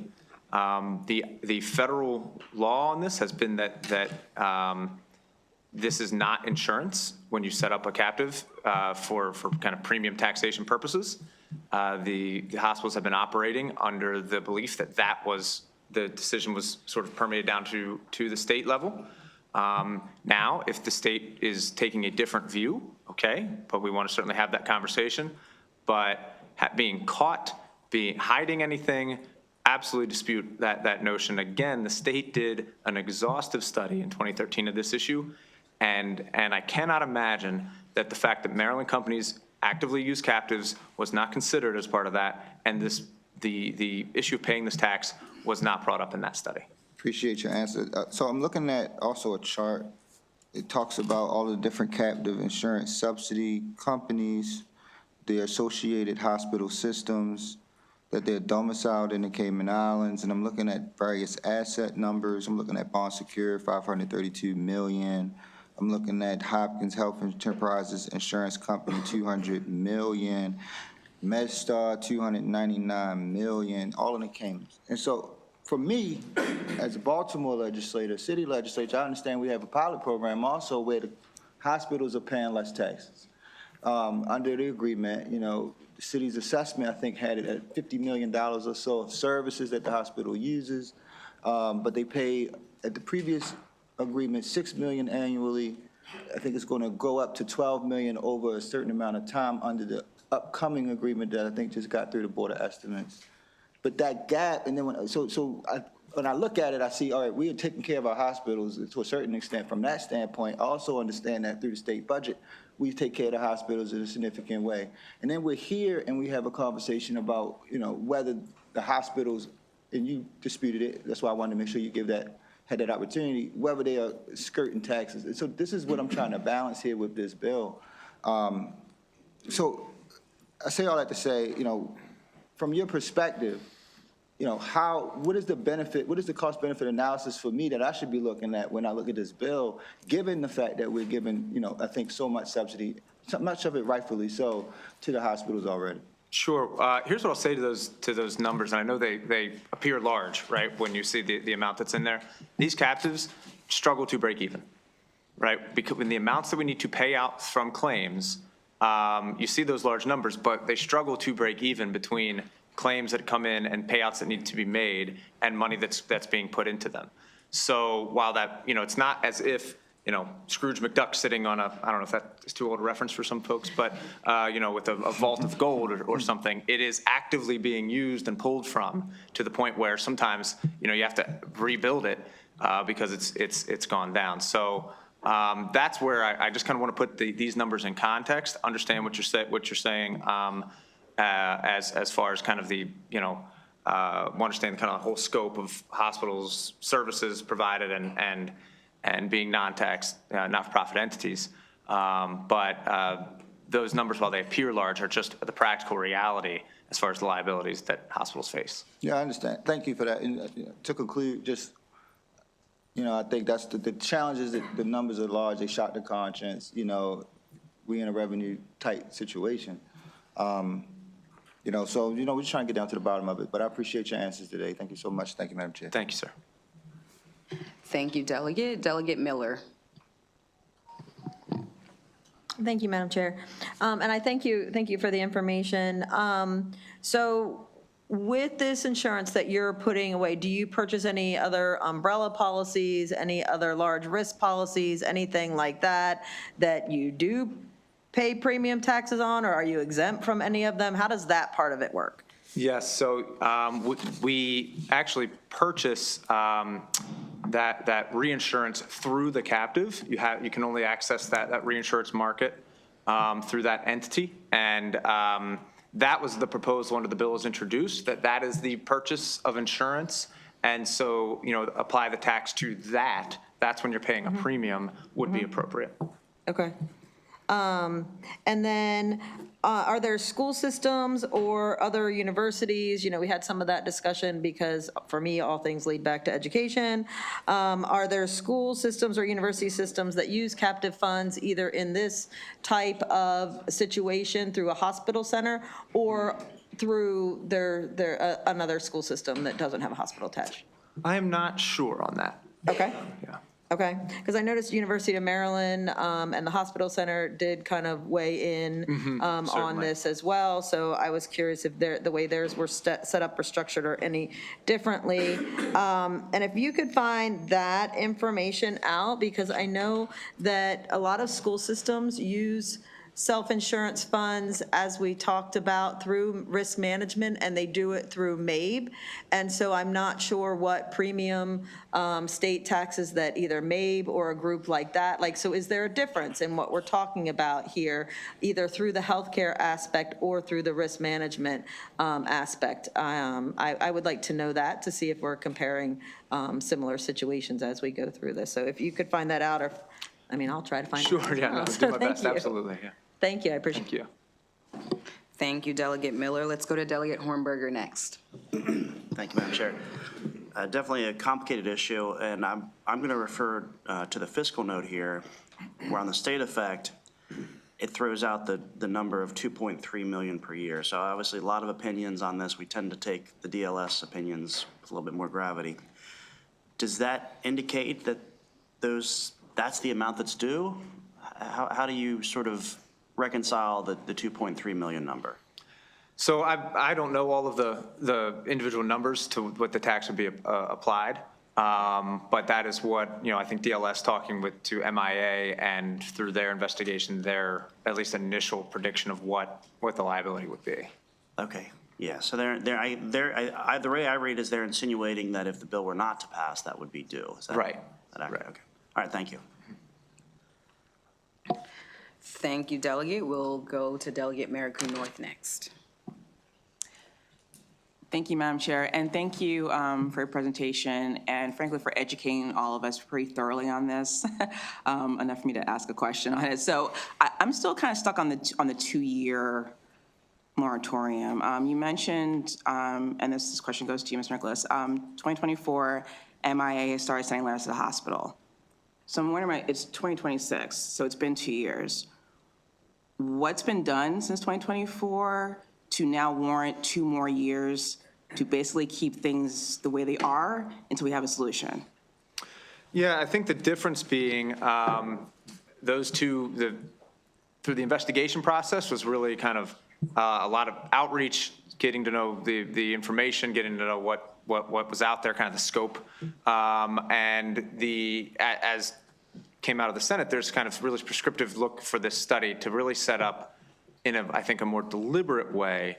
The federal law on this has been that this is not insurance when you set up a captive for kind of premium taxation purposes. The hospitals have been operating under the belief that the decision was sort of permeated down to the state level. Now, if the state is taking a different view, okay, but we want to certainly have that conversation. But being caught, hiding anything, absolutely dispute that notion. Again, the state did an exhaustive study in 2013 of this issue, and I cannot imagine that the fact that Maryland companies actively use captives was not considered as part of that, and the issue of paying this tax was not brought up in that study. Appreciate your answer. So I'm looking at also a chart. It talks about all the different captive insurance subsidy companies, the associated hospital systems, that they're domiciled in the Cayman Islands, and I'm looking at various asset numbers. I'm looking at bond secure, $532 million. I'm looking at Hopkins Health Enterprises Insurance Company, $200 million. MedStar, $299 million, all in the Caymans. And so for me, as a Baltimore legislator, city legislature, I understand we have a pilot program also where the hospitals are paying less taxes. Under the agreement, the city's assessment, I think, had it at $50 million or so of services that the hospital uses, but they pay, at the previous agreement, $6 million annually. I think it's going to go up to $12 million over a certain amount of time under the upcoming agreement that I think just got through the Board of Estimates. But that gap, and then when I look at it, I see, all right, we are taking care of our hospitals to a certain extent. From that standpoint, I also understand that through the state budget, we take care of the hospitals in a significant way. And then we're here and we have a conversation about, whether the hospitals, and you disputed it, that's why I wanted to make sure you had that opportunity, whether they are skirting taxes. And so this is what I'm trying to balance here with this bill. So I say all that to say, from your perspective, what is the benefit, what is the cost-benefit analysis for me that I should be looking at when I look at this bill, given the fact that we're giving, I think, so much subsidy, so much of it rightfully so, to the hospitals already? Sure. Here's what I'll say to those numbers, and I know they appear large, right, when you see the amount that's in there. These captives struggle to break even, right? Because when the amounts that we need to pay out from claims, you see those large numbers, but they struggle to break even between claims that come in and payouts that need to be made and money that's being put into them. So while that, it's not as if, Scrooge McDuck sitting on I don't know if that is too old a reference for some folks, but, with a vault of gold or something, it is actively being used and pulled from to the point where sometimes, you have to rebuild it because it's gone down. So that's where I just kind of want to put these numbers in context, understand what you're saying as far as kind of the, understand kind of the whole scope of hospitals, services provided and being non-tax, not-for-profit entities. But those numbers, while they appear large, are just the practical reality as far as the liabilities that hospitals face. Yeah, I understand. Thank you for that. And to conclude, just, I think that's the challenge is that the numbers are large, they shock the conscience, we in a revenue-tight situation. So, we're just trying to get down to the bottom of it, but I appreciate your answers today. Thank you so much. Thank you, Madam Chair. Thank you, sir. Thank you, Delegate. Delegate Miller. Thank you, Madam Chair. And I thank you for the information. So with this insurance that you're putting away, do you purchase any other umbrella policies, any other large risk policies, anything like that you do pay premium taxes on, or are you exempt from any of them? How does that part of it work? Yes, so we actually purchase that reinsurance through the captive. You can only access that reinsurance market through that entity, and that was the proposal under the bill was introduced, that is the purchase of insurance, and so apply the tax to that. That's when you're paying a premium would be appropriate. Okay. And then are there school systems or other universities? We had some of that discussion because for me, all things lead back to education. Are there school systems or university systems that use captive funds either in this type of situation through a hospital center or through another school system that doesn't have a hospital attached? I am not sure on that. Okay. Yeah. Okay, because I noticed University of Maryland and the hospital center did kind of weigh in on certainly. this as well. So I was curious if the way theirs were set up or structured or any differently. And if you could find that information out, because I know that a lot of school systems use self-insurance funds, as we talked about, through risk management, and they do it through MABE. And so I'm not sure what premium state taxes that either MABE or a group like that, so is there a difference in what we're talking about here, either through the healthcare aspect or through the risk management aspect? I would like to know that to see if we're comparing similar situations as we go through this. So if you could find that out, or, I'll try to find it. Sure, yeah, no, So do my thank best, you. absolutely, yeah. Thank you, I appreciate it. Thank you. Thank you, Delegate Miller. Let's go to Delegate Hornberger next. Thank you, Madam Chair. Definitely a complicated issue, and I'm going to refer to the fiscal note here, where on the state effect, it throws out the number of 2.3 million per year. So obviously, a lot of opinions on this. We tend to take the DLS opinions with a little bit more gravity. Does that indicate that that's the amount that's due? How do you sort of reconcile the 2.3 million number? So I don't know all of the individual numbers to what the tax would be applied, but that is what, I think DLS talking to MIA and through their investigation, their at least initial prediction of what the liability would be. Okay, yeah, so the way I read is they're insinuating that if the bill were not to pass, that would be due. Is that Right. Right. Okay. All right, thank you. Thank you, Delegate. We'll go to Delegate Maricoon North next. Thank you, Madam Chair, and thank you for your presentation and frankly for educating all of us pretty thoroughly on this, enough for me to ask a question on it. So I'm still kind of stuck on the 2-year moratorium. You mentioned, and this question goes to you, Mr. Nicholas, 2024, MIA started sending letters to the hospital. So I'm wondering, it's 2026, so it's been 2 years. What's been done since 2024 to now warrant 2 more years to basically keep things the way they are until we have a solution? Yeah, I think the difference being those two, through the investigation process was really kind of a lot of outreach, getting to know the information, getting to know what was out there, kind of the scope. And as came out of the Senate, there's kind of really prescriptive look for this study to really set up in I think, a more deliberate way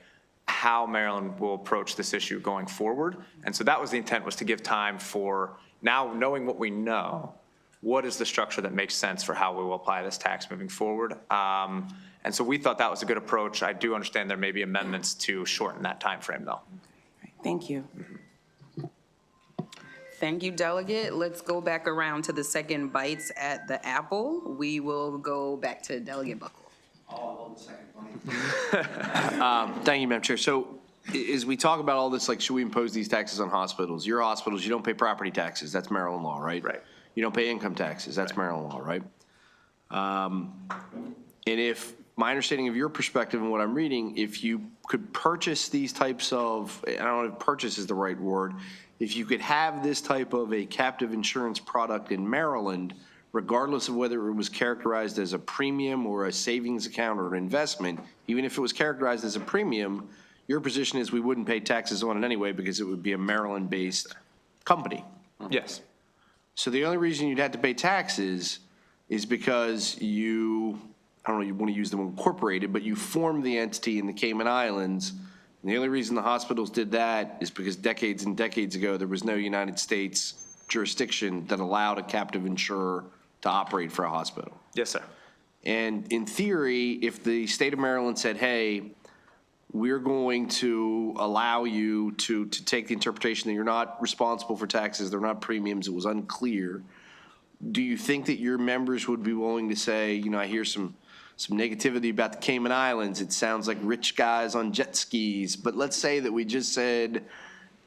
how Maryland will approach this issue going forward. And so that was the intent, was to give time for, now knowing what we know, what is the structure that makes sense for how we will apply this tax moving forward. And so we thought that was a good approach. I do understand there may be amendments to shorten that time frame, though. Thank you. Thank you, Delegate. Let's go back around to the second bites at the apple. We will go back to Delegate Buckle. Thank you, Madam Chair. So as we talk about all this, like, should we impose these taxes on hospitals? Your hospitals, you don't pay property taxes. That's Maryland law, right? Right. You don't pay income taxes. That's Maryland law, right? And if, my understanding of your perspective and what I'm reading, if you could purchase these types of, I don't know if purchase is the right word, if you could have this type of a captive insurance product in Maryland, regardless of whether it was characterized as a premium or a savings account or an investment, even if it was characterized as a premium, your position is we wouldn't pay taxes on it anyway because it would be a Maryland-based company. Yes. So the only reason you'd have to pay taxes is because you, I don't know, you want to use the word incorporated, but you formed the entity in the Cayman Islands. And the only reason the hospitals did that is because decades and decades ago, there was no United States jurisdiction that allowed a captive insurer to operate for a hospital. Yes, sir. And in theory, if the state of Maryland said, hey, we're going to allow you to take the interpretation that you're not responsible for taxes, they're not premiums, it was unclear, do you think that your members would be willing to say, you know, I hear some negativity about the Cayman Islands, it sounds like rich guys on jet skis, but let's say that we just said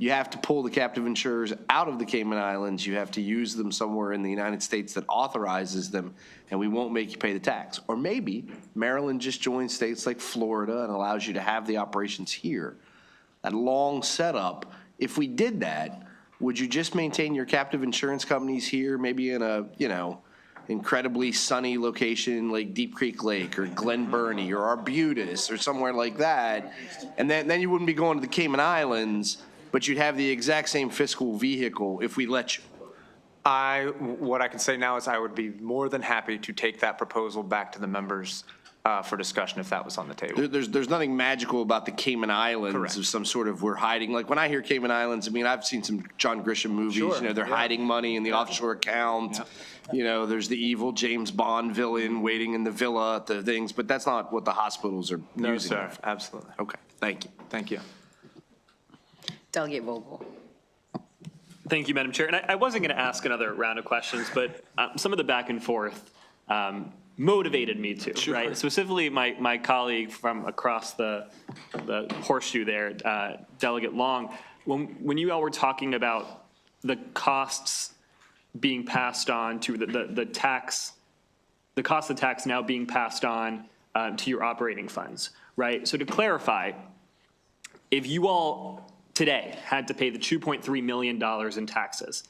you have to pull the captive insurers out of the Cayman Islands, you have to use them somewhere in the United States that authorizes them, and we won't make you pay the tax. Or maybe Maryland just joins states like Florida and allows you to have the operations here. That long setup, if we did that, would you just maintain your captive insurance companies here, maybe in a, you know, incredibly sunny location like Deep Creek Lake or Glen Burnie or Arbutus or somewhere like that, and then you wouldn't be going to the Cayman Islands, but you'd have the exact same fiscal vehicle if we let you? What I can say now is I would be more than happy to take that proposal back to the members for discussion if that was on the table. There's nothing magical about the Cayman Islands. Correct. Of some sort of, we're hiding, like when I hear Cayman Islands, I mean, I've seen some John Grisham movies, Sure, you know, they're yeah. hiding money in the offshore account. Yeah. You know, there's the evil James Bond villain waiting in the villa at the things, but that's not what the hospitals are No, using. sir, it for. absolutely. Okay, thank you. Thank you. Delegate Vogel. Thank you, Madam Chair. And I wasn't going to ask another round of questions, but some of the back and forth motivated me to, right? Specifically, my colleague from across the horseshoe there, Delegate Long, when you all were talking about the costs being passed on to the tax, the cost of tax now being passed on to your operating funds, right? So to clarify, if you all today had to pay the $2.3 million in taxes,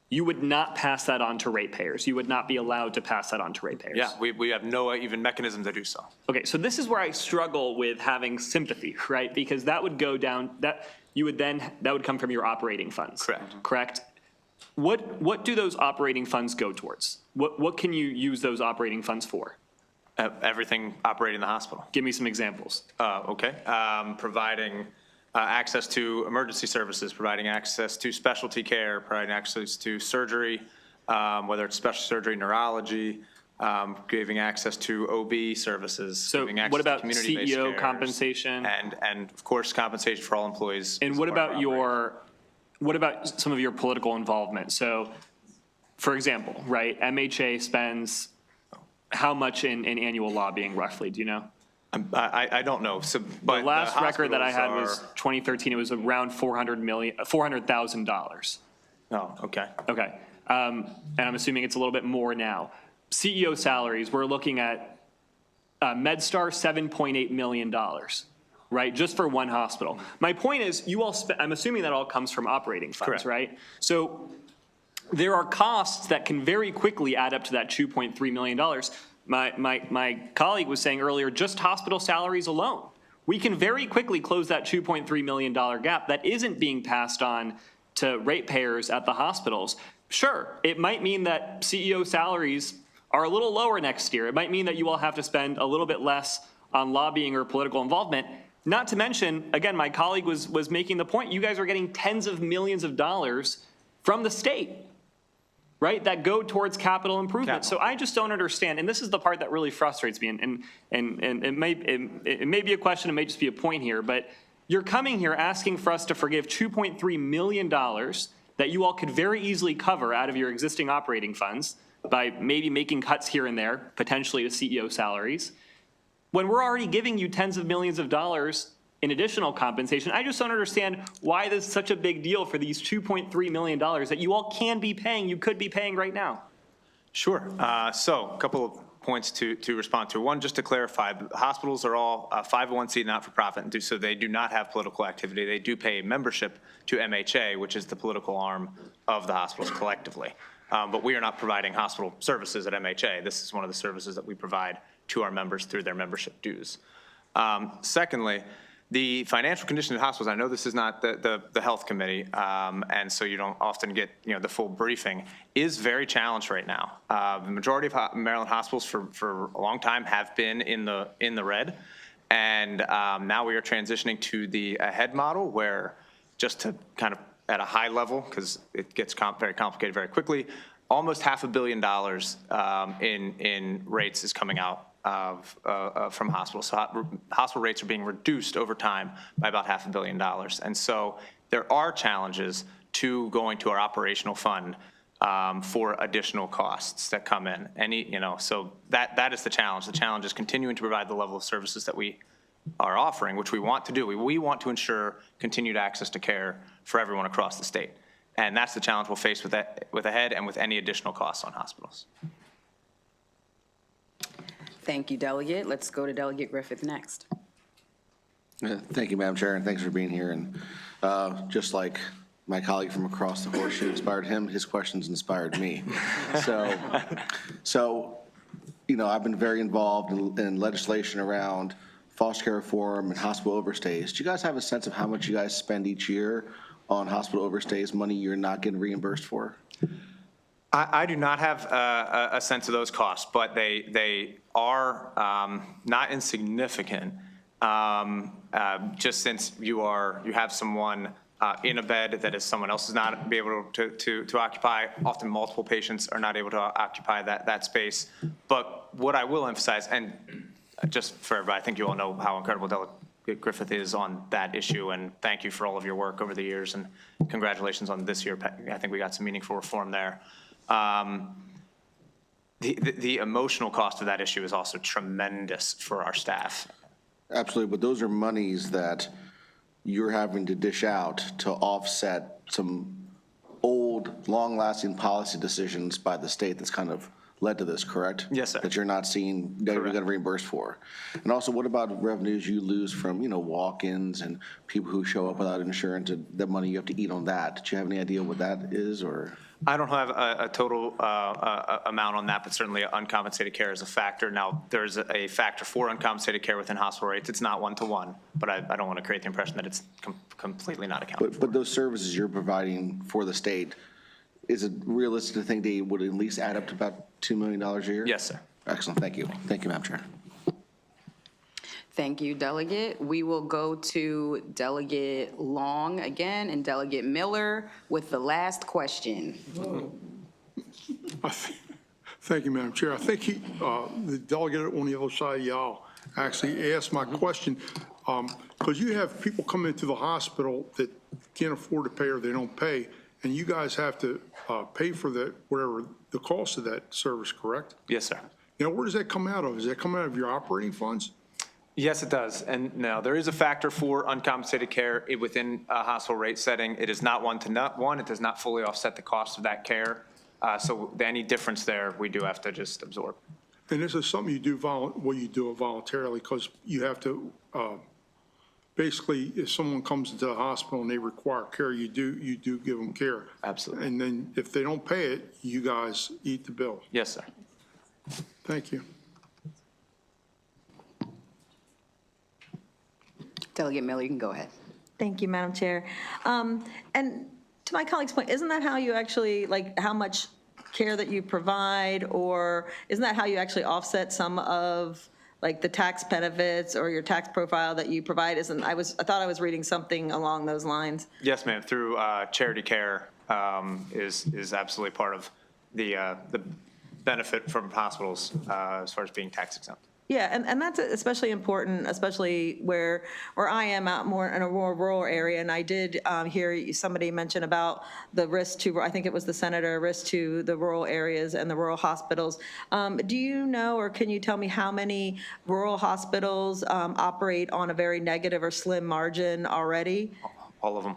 you would not pass that on to ratepayers. You would not be allowed to pass that on to ratepayers. Yeah, we have no even mechanism to do so. Okay, so this is where I struggle with having sympathy, right? Because that would go down, that would come from your operating funds. Correct. Correct? What do those operating funds go towards? What can you use those operating funds for? Everything operating the hospital. Give me some examples. Okay, providing access to emergency services, providing access to specialty care, providing access to surgery, whether it's special surgery, neurology, giving access to OB services. So giving access what to about community-based CEO cares, And compensation? of course, compensation for all employees. And is what part of about our what about some of your political involvement? So, for example, right, MHA spends how much in annual lobbying roughly, do you know? I don't know, so, but The last record that I had hospitals was 2013, it was around $400,000. Oh, okay. Okay, and I'm assuming it's a little bit more now. CEO salaries, we're looking at MedStar, $7.8 million, right? Just for one hospital. My point is, you all I'm assuming that all comes from operating funds, Correct. right? So there are costs that can very quickly add up to that $2.3 million. My colleague was saying earlier, just hospital salaries alone, we can very quickly close that $2.3 million gap that isn't being passed on to ratepayers at the hospitals. Sure, it might mean that CEO salaries are a little lower next year. It might mean that you all have to spend a little bit less on lobbying or political involvement. Not to mention, again, my colleague was making the point, you guys are getting tens of millions of dollars from the state, right, that go towards capital improvement. So I just don't understand, and this is the part that really frustrates me, and it may be a question, it may just be a point here, but you're coming here asking for us to forgive $2.3 million that you all could very easily cover out of your existing operating funds by maybe making cuts here and there, potentially to CEO salaries, when we're already giving you tens of millions of dollars in additional compensation. I just don't understand why this is such a big deal for these $2.3 million that you all can be paying, you could be paying right now. Sure. So a couple of points to respond to. One, just to clarify, hospitals are all 501c not-for-profit, and so they do not have political activity. They do pay membership to MHA, which is the political arm of the hospitals collectively. But we are not providing hospital services at MHA. This is one of the services that we provide to our members through their membership dues. Secondly, the financial condition of hospitals, I know this is not the health committee, and so you don't often get the full briefing, is very challenged right now. The majority of Maryland hospitals for a long time have been in the red, and now we are transitioning to the ahead model, where, just to kind of at a high level, because it gets very complicated very quickly, almost $500 million in rates is coming out from hospitals. So hospital rates are being reduced over time by about $500 million. And so there are challenges to going to our operational fund for additional costs that come in. So that is the challenge. The challenge is continuing to provide the level of services that we are offering, which we want to do. We want to ensure continued access to care for everyone across the state. And that's the challenge we'll face with AHEAD and with any additional costs on hospitals. Thank you, Delegate. Let's go to Delegate Griffith next. Thank you, Madam Chair, and thanks for being here. And just like my colleague from across the horseshoe inspired him, his questions inspired me. So I've been very involved in legislation around foster care reform and hospital overstays. Do you guys have a sense of how much you guys spend each year on hospital overstays, money you're not getting reimbursed for? I do not have a sense of those costs, but they are not insignificant. Just since you have someone in a bed that is someone else is not be able to occupy, often multiple patients are not able to occupy that space. But what I will emphasize, and just for everybody, I think you all know how incredible Delegate Griffith is on that issue, and thank you for all of your work over the years, and congratulations on this year. I think we got some meaningful reform there. The emotional cost of that issue is also tremendous for our staff. Absolutely, but those are monies that you're having to dish out to offset some old, long-lasting policy decisions by the state that's kind of led to this, correct? Yes, sir. That you're not seeing, that you're going to reimburse for. And also, what about revenues you lose from, walk-ins and people who show up without insurance, and the money you have to eat on that? Do you have any idea what that is, or? I don't have a total amount on that, but certainly uncompensated care is a factor. Now, there's a factor for uncompensated care within hospital rates. It's not one-to-one, but I don't want to create the impression that it's completely not accounted for. But those services you're providing for the state, is it realistic to think they would at least add up to about $2 million a year? Yes, sir. Excellent, thank you. Thank you, Madam Chair. Thank you, Delegate. We will go to Delegate Long again and Delegate Miller with the last question. Thank you, Madam Chair. I think the delegate on the other side of y'all actually asked my question, because you have people come into the hospital that can't afford to pay or they don't pay, and you guys have to pay for that, whatever the cost of that service, correct? Yes, sir. Where does that come out of? Does that come out of your operating funds? Yes, it does. And now there is a factor for uncompensated care within a hospital rate setting. It is not one-to-one. It does not fully offset the cost of that care. So any difference there, we do have to just absorb. And this is something you do voluntarily, because you have to, basically, if someone comes into the hospital and they require care, you do give them care. Absolutely. And then if they don't pay it, you guys eat the bill. Yes, sir. Thank you. Delegate Miller, you can go ahead. Thank you, Madam Chair. And to my colleague's point, isn't that how you actually, like, how much care that you provide, or isn't that how you actually offset some of, like, the tax benefits or your tax profile that you provide? I thought I was reading something along those lines. Yes, ma'am, through charity care is absolutely part of the benefit from hospitals as far as being tax exempt. Yeah, and that's especially important, especially where I am out more in a more rural area. And I did hear somebody mention about the risk to, I think it was the senator, risk to the rural areas and the rural hospitals. Do you know, or can you tell me how many rural hospitals operate on a very negative or slim margin already? All of them.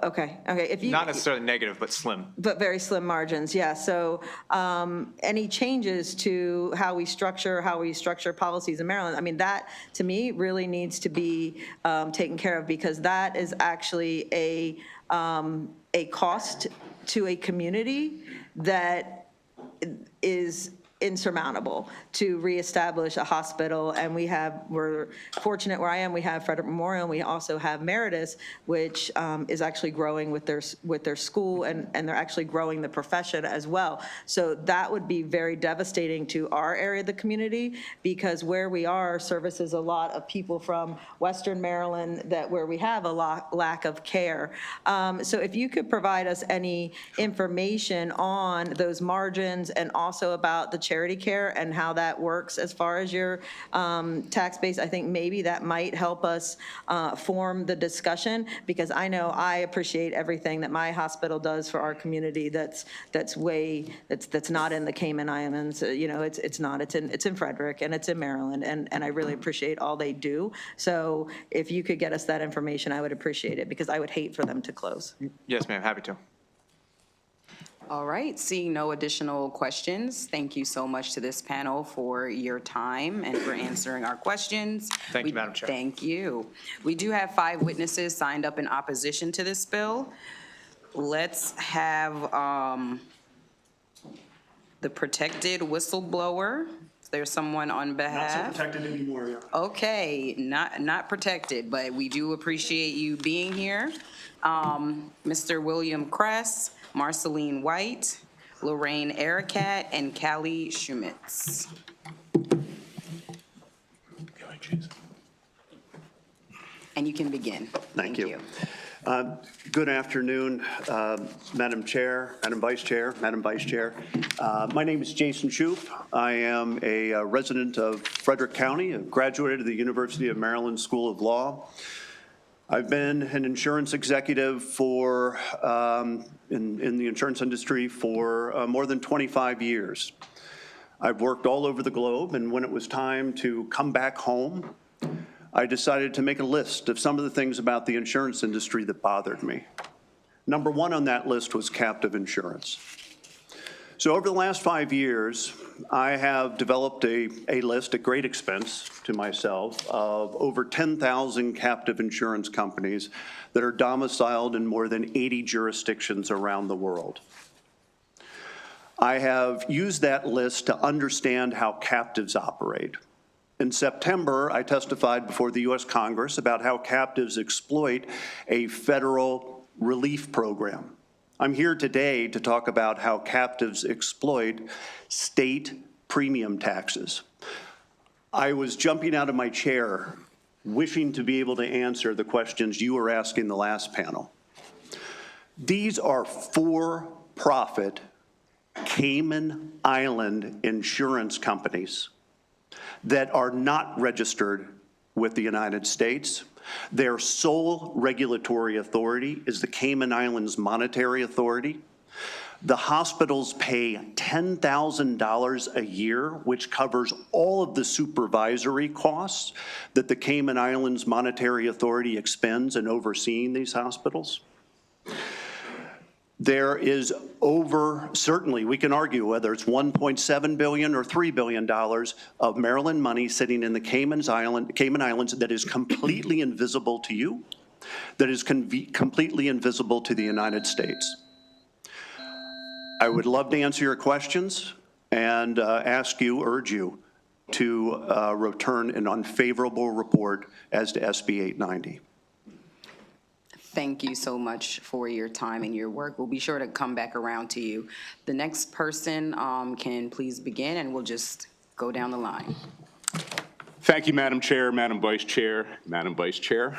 Okay. If you, Not necessarily negative, but slim. but very slim margins, yeah. So any changes to how we structure policies in Maryland, I mean, that, to me, really needs to be taken care of, because that is actually a cost to a community that is insurmountable to reestablish a hospital. And we're fortunate where I am, we have Frederick Memorial, and we also have Meritus, which is actually growing with their school, and they're actually growing the profession as well. So that would be very devastating to our area of the community, because where we are services a lot of people from Western Maryland where we have a lack of care. So if you could provide us any information on those margins, and also about the charity care and how that works as far as your tax base, I think maybe that might help us form the discussion, because I know I appreciate everything that my hospital does for our community that's not in the Cayman Islands. You know, it's not. It's in Frederick, and it's in Maryland, and I really appreciate all they do. So if you could get us that information, I would appreciate it, because I would hate for them to close. Yes, ma'am, happy to. All right, seeing no additional questions, thank you so much to this panel for your time and for answering our questions. Thank you, Madam Chair. Thank you. We do have 5 witnesses signed up in opposition to this bill. Let's have the protected whistleblower. Is there someone on behalf? Not so protected anymore, yeah. Okay, not protected, but we do appreciate you being here. Mr. William Kress, Marceline White, Lorraine Ericat, and Callie Schmitz. And you can begin. Thank you. Good afternoon, Madam Chair, Madam Vice Chair, Madam Vice Chair. My name is Jason Shoup. I am a resident of Frederick County, graduated of the University of Maryland School of Law. I've been an insurance executive for, in the insurance industry for more than 25 years. I've worked all over the globe, and when it was time to come back home, I decided to make a list of some of the things about the insurance industry that bothered me. Number 1 on that list was captive insurance. So over the last 5 years, I have developed a list at great expense to myself of over 10,000 captive insurance companies that are domiciled in more than 80 jurisdictions around the world. I have used that list to understand how captives operate. In September, I testified before the U.S. Congress about how captives exploit a federal relief program. I'm here today to talk about how captives exploit state premium taxes. I was jumping out of my chair, wishing to be able to answer the questions you were asking the last panel. These are for-profit Cayman Island insurance companies that are not registered with the United States. Their sole regulatory authority is the Cayman Islands Monetary Authority. The hospitals pay $10,000 a year, which covers all of the supervisory costs that the Cayman Islands Monetary Authority expends in overseeing these hospitals. There is certainly we can argue whether it's $1.7 billion or $3 billion of Maryland money sitting in the Cayman Islands that is completely invisible to you, that is completely invisible to the United States. I would love to answer your questions and urge you, to return an unfavorable report as to SB 890. Thank you so much for your time and your work. We'll be sure to come back around to you. The next person can please begin, and we'll just go down the line. Thank you, Madam Chair, Madam Vice Chair, Madam Vice Chair.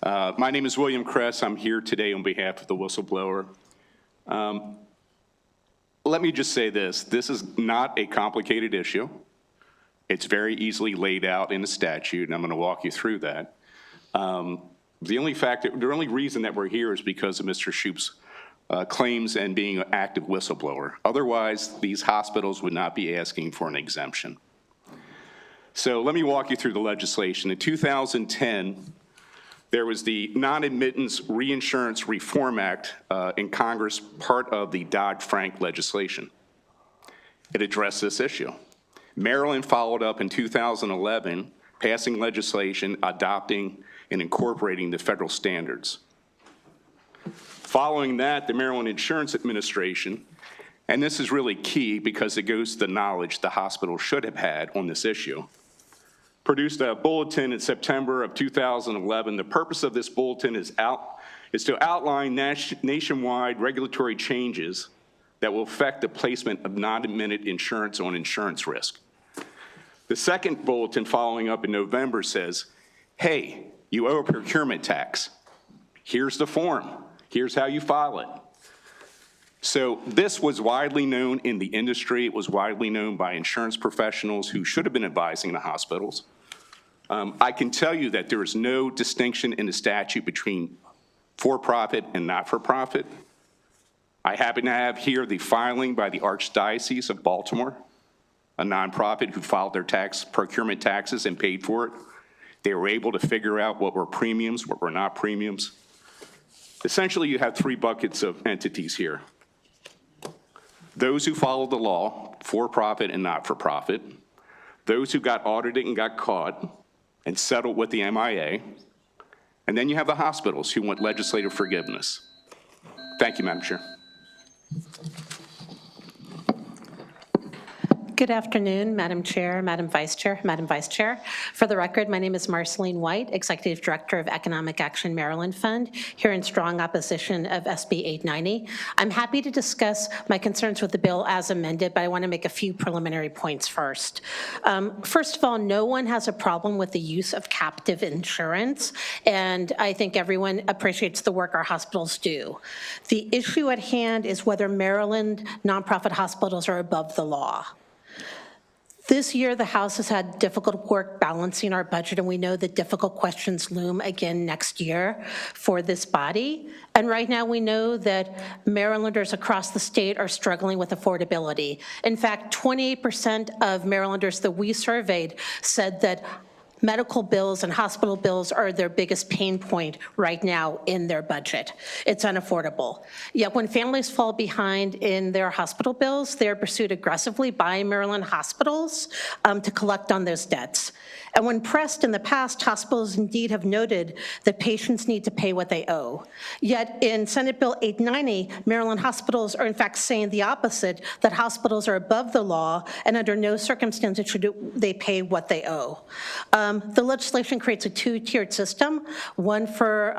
My name is William Kress. I'm here today on behalf of the whistleblower. Let me just say this. This is not a complicated issue. It's very easily laid out in the statute, and I'm going to walk you through that. The only reason that we're here is because of Mr. Shoup's claims and being an active whistleblower. Otherwise, these hospitals would not be asking for an exemption. So let me walk you through the legislation. In 2010, there was the Non-Admittance Reinsurance Reform Act in Congress, part of the Dodd-Frank legislation. It addressed this issue. Maryland followed up in 2011, passing legislation adopting and incorporating the federal standards. Following that, the Maryland Insurance Administration, and this is really key because it goes to the knowledge the hospital should have had on this issue, produced a bulletin in September of 2011. The purpose of this bulletin is to outline nationwide regulatory changes that will affect the placement of non-admitted insurance on insurance risk. The second bulletin following up in November says, hey, you owe a procurement tax. Here's the form. Here's how you file it. So this was widely known in the industry. It was widely known by insurance professionals who should have been advising the hospitals. I can tell you that there is no distinction in the statute between for-profit and not-for-profit. I happen to have here the filing by the Archdiocese of Baltimore, a nonprofit who filed their procurement taxes and paid for it. They were able to figure out what were premiums, what were not premiums. Essentially, you have three buckets of entities here. Those who followed the law, for-profit and not-for-profit. Those who got audited and got caught and settled with the MIA. And then you have the hospitals who want legislative forgiveness. Thank you, Madam Chair. Good afternoon, Madam Chair, Madam Vice Chair, Madam Vice Chair. For the record, my name is Marceline White, Executive Director of Economic Action Maryland Fund, here in strong opposition of SB 890. I'm happy to discuss my concerns with the bill as amended, but I want to make a few preliminary points first. First of all, no one has a problem with the use of captive insurance, and I think everyone appreciates the work our hospitals do. The issue at hand is whether Maryland nonprofit hospitals are above the law. This year, the House has had difficult work balancing our budget, and we know that difficult questions loom again next year for this body. And right now, we know that Marylanders across the state are struggling with affordability. In fact, 28% of Marylanders that we surveyed said that medical bills and hospital bills are their biggest pain point right now in their budget. It's unaffordable. Yet when families fall behind in their hospital bills, they're pursued aggressively by Maryland hospitals to collect on those debts. And when pressed in the past, hospitals indeed have noted that patients need to pay what they owe. Yet in Senate Bill 890, Maryland hospitals are in fact saying the opposite, that hospitals are above the law and under no circumstances should they pay what they owe. The legislation creates a two-tiered system, one for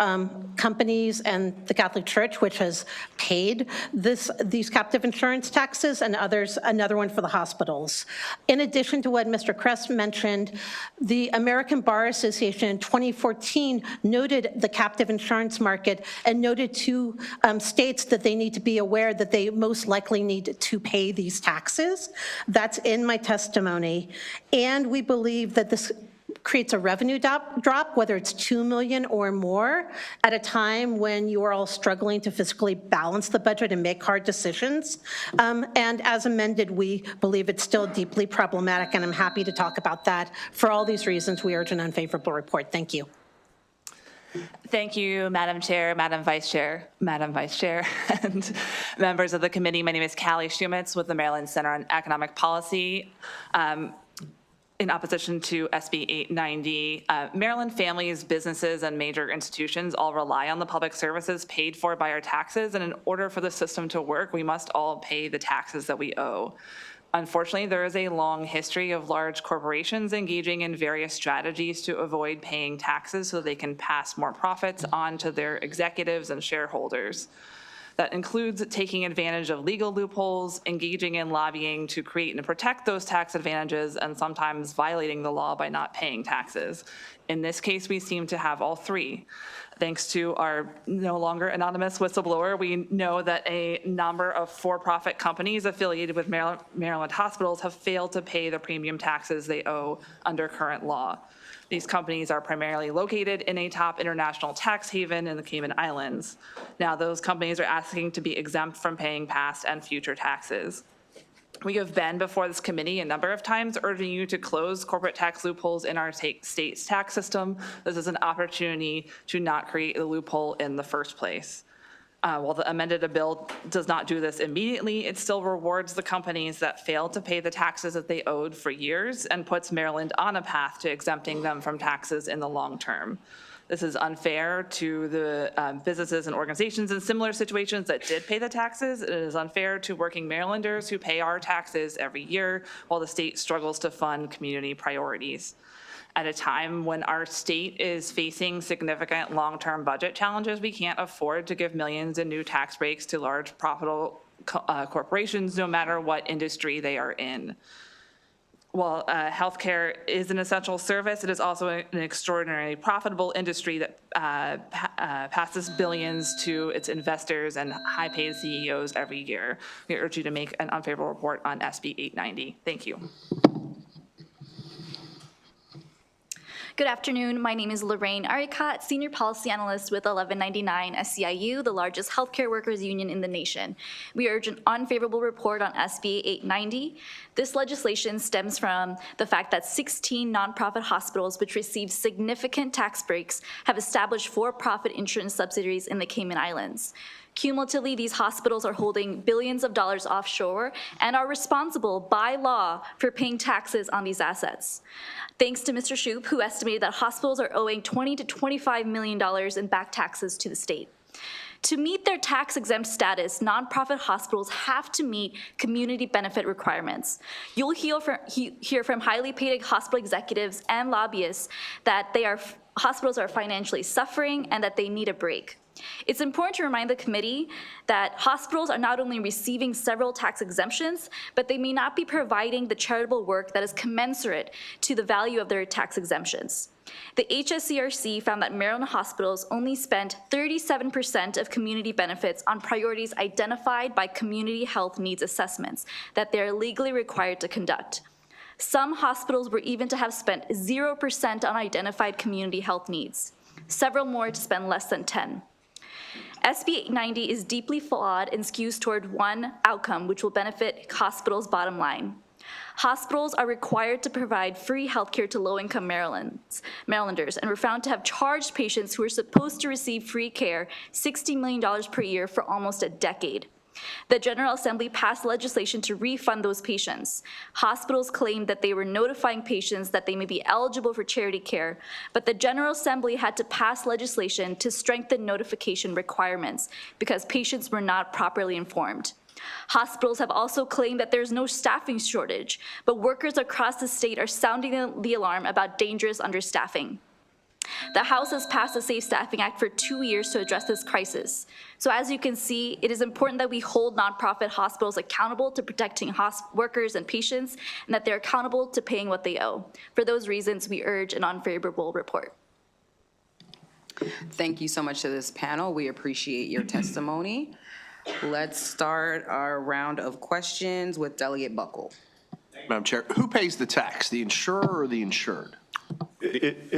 companies and the Catholic Church, which has paid these captive insurance taxes, and another one for the hospitals. In addition to what Mr. Kress mentioned, the American Bar Association in 2014 noted the captive insurance market and noted to states that they need to be aware that they most likely need to pay these taxes. That's in my testimony. And we believe that this creates a revenue drop, whether it's $2 million or more, at a time when you are all struggling to fiscally balance the budget and make hard decisions. And as amended, we believe it's still deeply problematic, and I'm happy to talk about that. For all these reasons, we urge an unfavorable report. Thank you. Thank you, Madam Chair, Madam Vice Chair, and members of the committee. My name is Callie Shumitz with the Maryland Center on Economic Policy. In opposition to SB 890, Maryland families, businesses, and major institutions all rely on the public services paid for by our taxes, and in order for the system to work, we must all pay the taxes that we owe. Unfortunately, there is a long history of large corporations engaging in various strategies to avoid paying taxes so they can pass more profits on to their executives and shareholders. That includes taking advantage of legal loopholes, engaging in lobbying to create and protect those tax advantages, and sometimes violating the law by not paying taxes. In this case, we seem to have all three. Thanks to our no longer anonymous whistleblower, we know that a number of for-profit companies affiliated with Maryland hospitals have failed to pay the premium taxes they owe under current law. These companies are primarily located in a top international tax haven in the Cayman Islands. Now, those companies are asking to be exempt from paying past and future taxes. We have been before this committee a number of times urging you to close corporate tax loopholes in our state's tax system. This is an opportunity to not create a loophole in the first place. While the amended bill does not do this immediately, it still rewards the companies that failed to pay the taxes that they owed for years and puts Maryland on a path to exempting them from taxes in the long term. This is unfair to the businesses and organizations in similar situations that did pay the taxes. It is unfair to working Marylanders who pay our taxes every year while the state struggles to fund community priorities. At a time when our state is facing significant long-term budget challenges, we can't afford to give millions in new tax breaks to large profitable corporations, no matter what industry they are in. While healthcare is an essential service, it is also an extraordinarily profitable industry that passes billions to its investors and high-paid CEOs every year. We urge you to make an unfavorable report on SB 890. Thank you. Good afternoon. My name is Lorraine Aricot, Senior Policy Analyst with 1199 SEIU, the largest healthcare workers union in the nation. We urge an unfavorable report on SB 890. This legislation stems from the fact that 16 nonprofit hospitals which receive significant tax breaks have established for-profit insurance subsidiaries in the Cayman Islands. Cumulatively, these hospitals are holding billions of dollars offshore and are responsible by law for paying taxes on these assets. Thanks to Mr. Shoup, who estimated that hospitals are owing $20 to $25 million in back taxes to the state. To meet their tax-exempt status, nonprofit hospitals have to meet community benefit requirements. You'll hear from highly paid hospital executives and lobbyists that hospitals are financially suffering and that they need a break. It's important to remind the committee that hospitals are not only receiving several tax exemptions, but they may not be providing the charitable work that is commensurate to the value of their tax exemptions. The HSCRC found that Maryland hospitals only spent 37% of community benefits on priorities identified by community health needs assessments that they are legally required to conduct. Some hospitals were even to have spent 0% on identified community health needs, several more to spend less than 10%. SB 890 is deeply flawed and skews toward one outcome which will benefit hospitals' bottom line. Hospitals are required to provide free healthcare to low-income Marylanders and were found to have charged patients who were supposed to receive free care $60 million per year for almost a decade. The General Assembly passed legislation to refund those patients. Hospitals claimed that they were notifying patients that they may be eligible for charity care, but the General Assembly had to pass legislation to strengthen notification requirements because patients were not properly informed. Hospitals have also claimed that there's no staffing shortage, but workers across the state are sounding the alarm about dangerous understaffing. The House has passed the Safe Staffing Act for 2 years to address this crisis. So as you can see, it is important that we hold nonprofit hospitals accountable to protecting workers and patients, and that they're accountable to paying what they owe. For those reasons, we urge an unfavorable report. Thank you so much to this panel. We appreciate your testimony. Let's start our round of questions with Delegate Buckle. Madam Chair, who pays the tax, the insurer or the insured?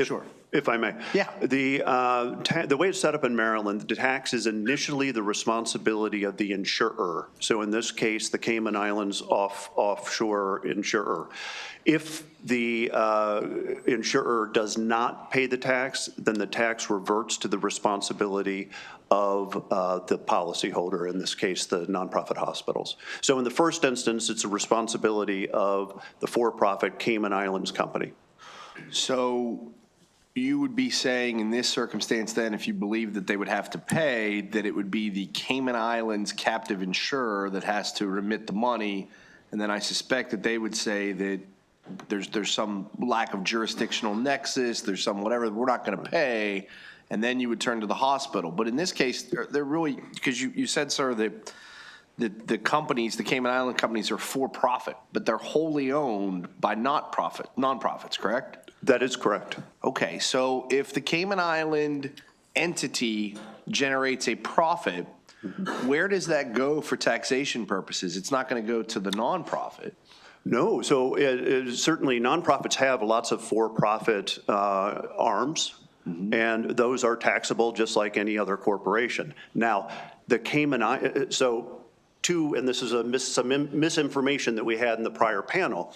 Sure. If I may. Yeah. The way it's set up in Maryland, the tax is initially the responsibility of the insurer. So in this case, the Cayman Islands offshore insurer. If the insurer does not pay the tax, then the tax reverts to the responsibility of the policyholder, in this case, the nonprofit hospitals. So in the first instance, it's a responsibility of the for-profit Cayman Islands company. So you would be saying in this circumstance then, if you believe that they would have to pay, that it would be the Cayman Islands captive insurer that has to remit the money, And then I suspect that they would say that there's some lack of jurisdictional nexus, there's some whatever, we're not going to pay, and then you would turn to the hospital. But in this case, they're really, because you said, sir, that the companies, the Cayman Island companies are for profit, but they're wholly owned by nonprofits, correct? That is correct. Okay, so if the Cayman Island entity generates a profit, where does that go for taxation purposes? It's not going to go to the nonprofit. No, so certainly nonprofits have lots of for-profit arms, and those are taxable just like any other corporation. Now, the Cayman Islands, and this is some misinformation that we had in the prior panel,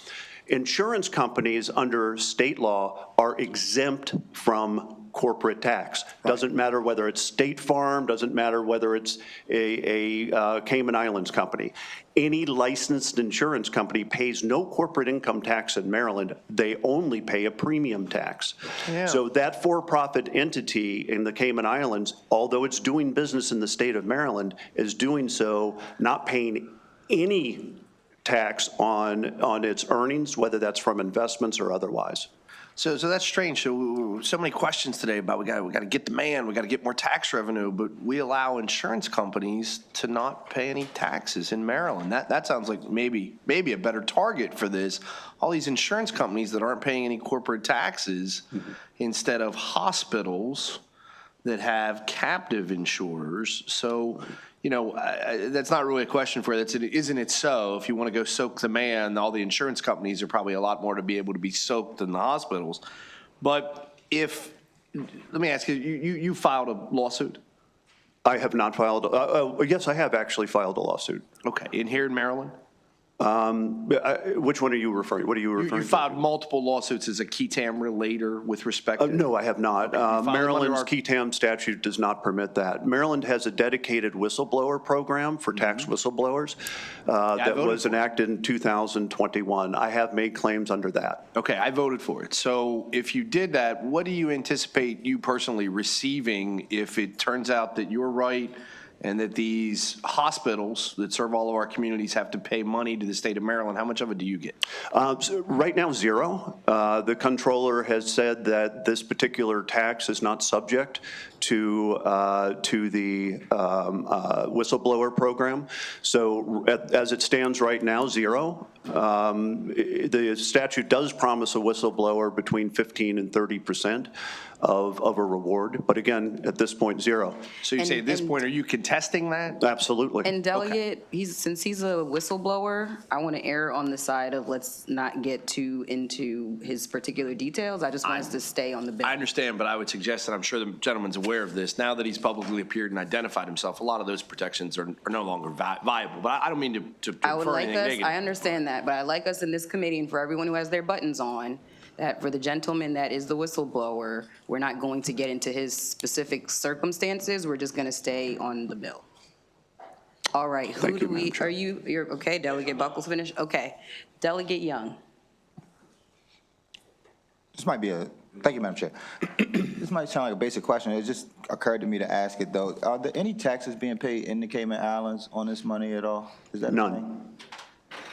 insurance companies under state law are exempt from corporate tax. Doesn't matter whether it's State Farm, doesn't matter whether it's a Cayman Islands company. Any licensed insurance company pays no corporate income tax in Maryland. They only pay a premium tax. Yeah. So that for-profit entity in the Cayman Islands, although it's doing business in the state of Maryland, is doing so not paying any tax on its earnings, whether that's from investments or otherwise. So that's strange. So many questions today about we got to get demand, we got to get more tax revenue, but we allow insurance companies to not pay any taxes in Maryland. That sounds like maybe a better target for this. All these insurance companies that aren't paying any corporate taxes instead of hospitals that have captive insurers. So, that's not really a question for you. Isn't it so? If you want to go soak the man, all the insurance companies are probably a lot more to be able to be soaked than the hospitals. But let me ask you, you filed a lawsuit? I have not filed, yes, I have actually filed a lawsuit. Okay, in here in Maryland? Which one are you referring to? What are you referring to? You filed multiple lawsuits as a KETAM relator with respect to? No, I have not. Maryland's KETAM statute does not permit that. Maryland has a dedicated whistleblower program for tax whistleblowers that was enacted in 2021. I have made claims under that. Okay, I voted for it. So if you did that, what do you anticipate you personally receiving if it turns out that you're right and that these hospitals that serve all of our communities have to pay money to the state of Maryland? How much of it do you get? So right now, zero. The comptroller has said that this particular tax is not subject to the whistleblower program. So as it stands right now, zero. The statute does promise a whistleblower between 15 and 30% of a reward, but again, at this point, zero. So you say at this point, are you contesting that? Absolutely. And Delegate, since he's a whistleblower, I want to err on the side of let's not get too into his particular details. I just want us to stay on the bill. I understand, but I would suggest, and I'm sure the gentleman's aware of this, now that he's publicly appeared and identified himself, a lot of those protections are no longer viable. But I don't mean to infer anything negative. I understand that, but I'd like us in this committee and for everyone who has their buttons on, that for the gentleman that is the whistleblower, we're not going to get into his specific circumstances. We're just going to stay on the bill. All right. You're okay, Delegate Buckles finished? Okay. Delegate Young. This might be thank you, Madam Chair. This might sound like a basic question. It just occurred to me to ask it, though. Are there any taxes being paid in the Cayman Islands on this money at all? Is that none?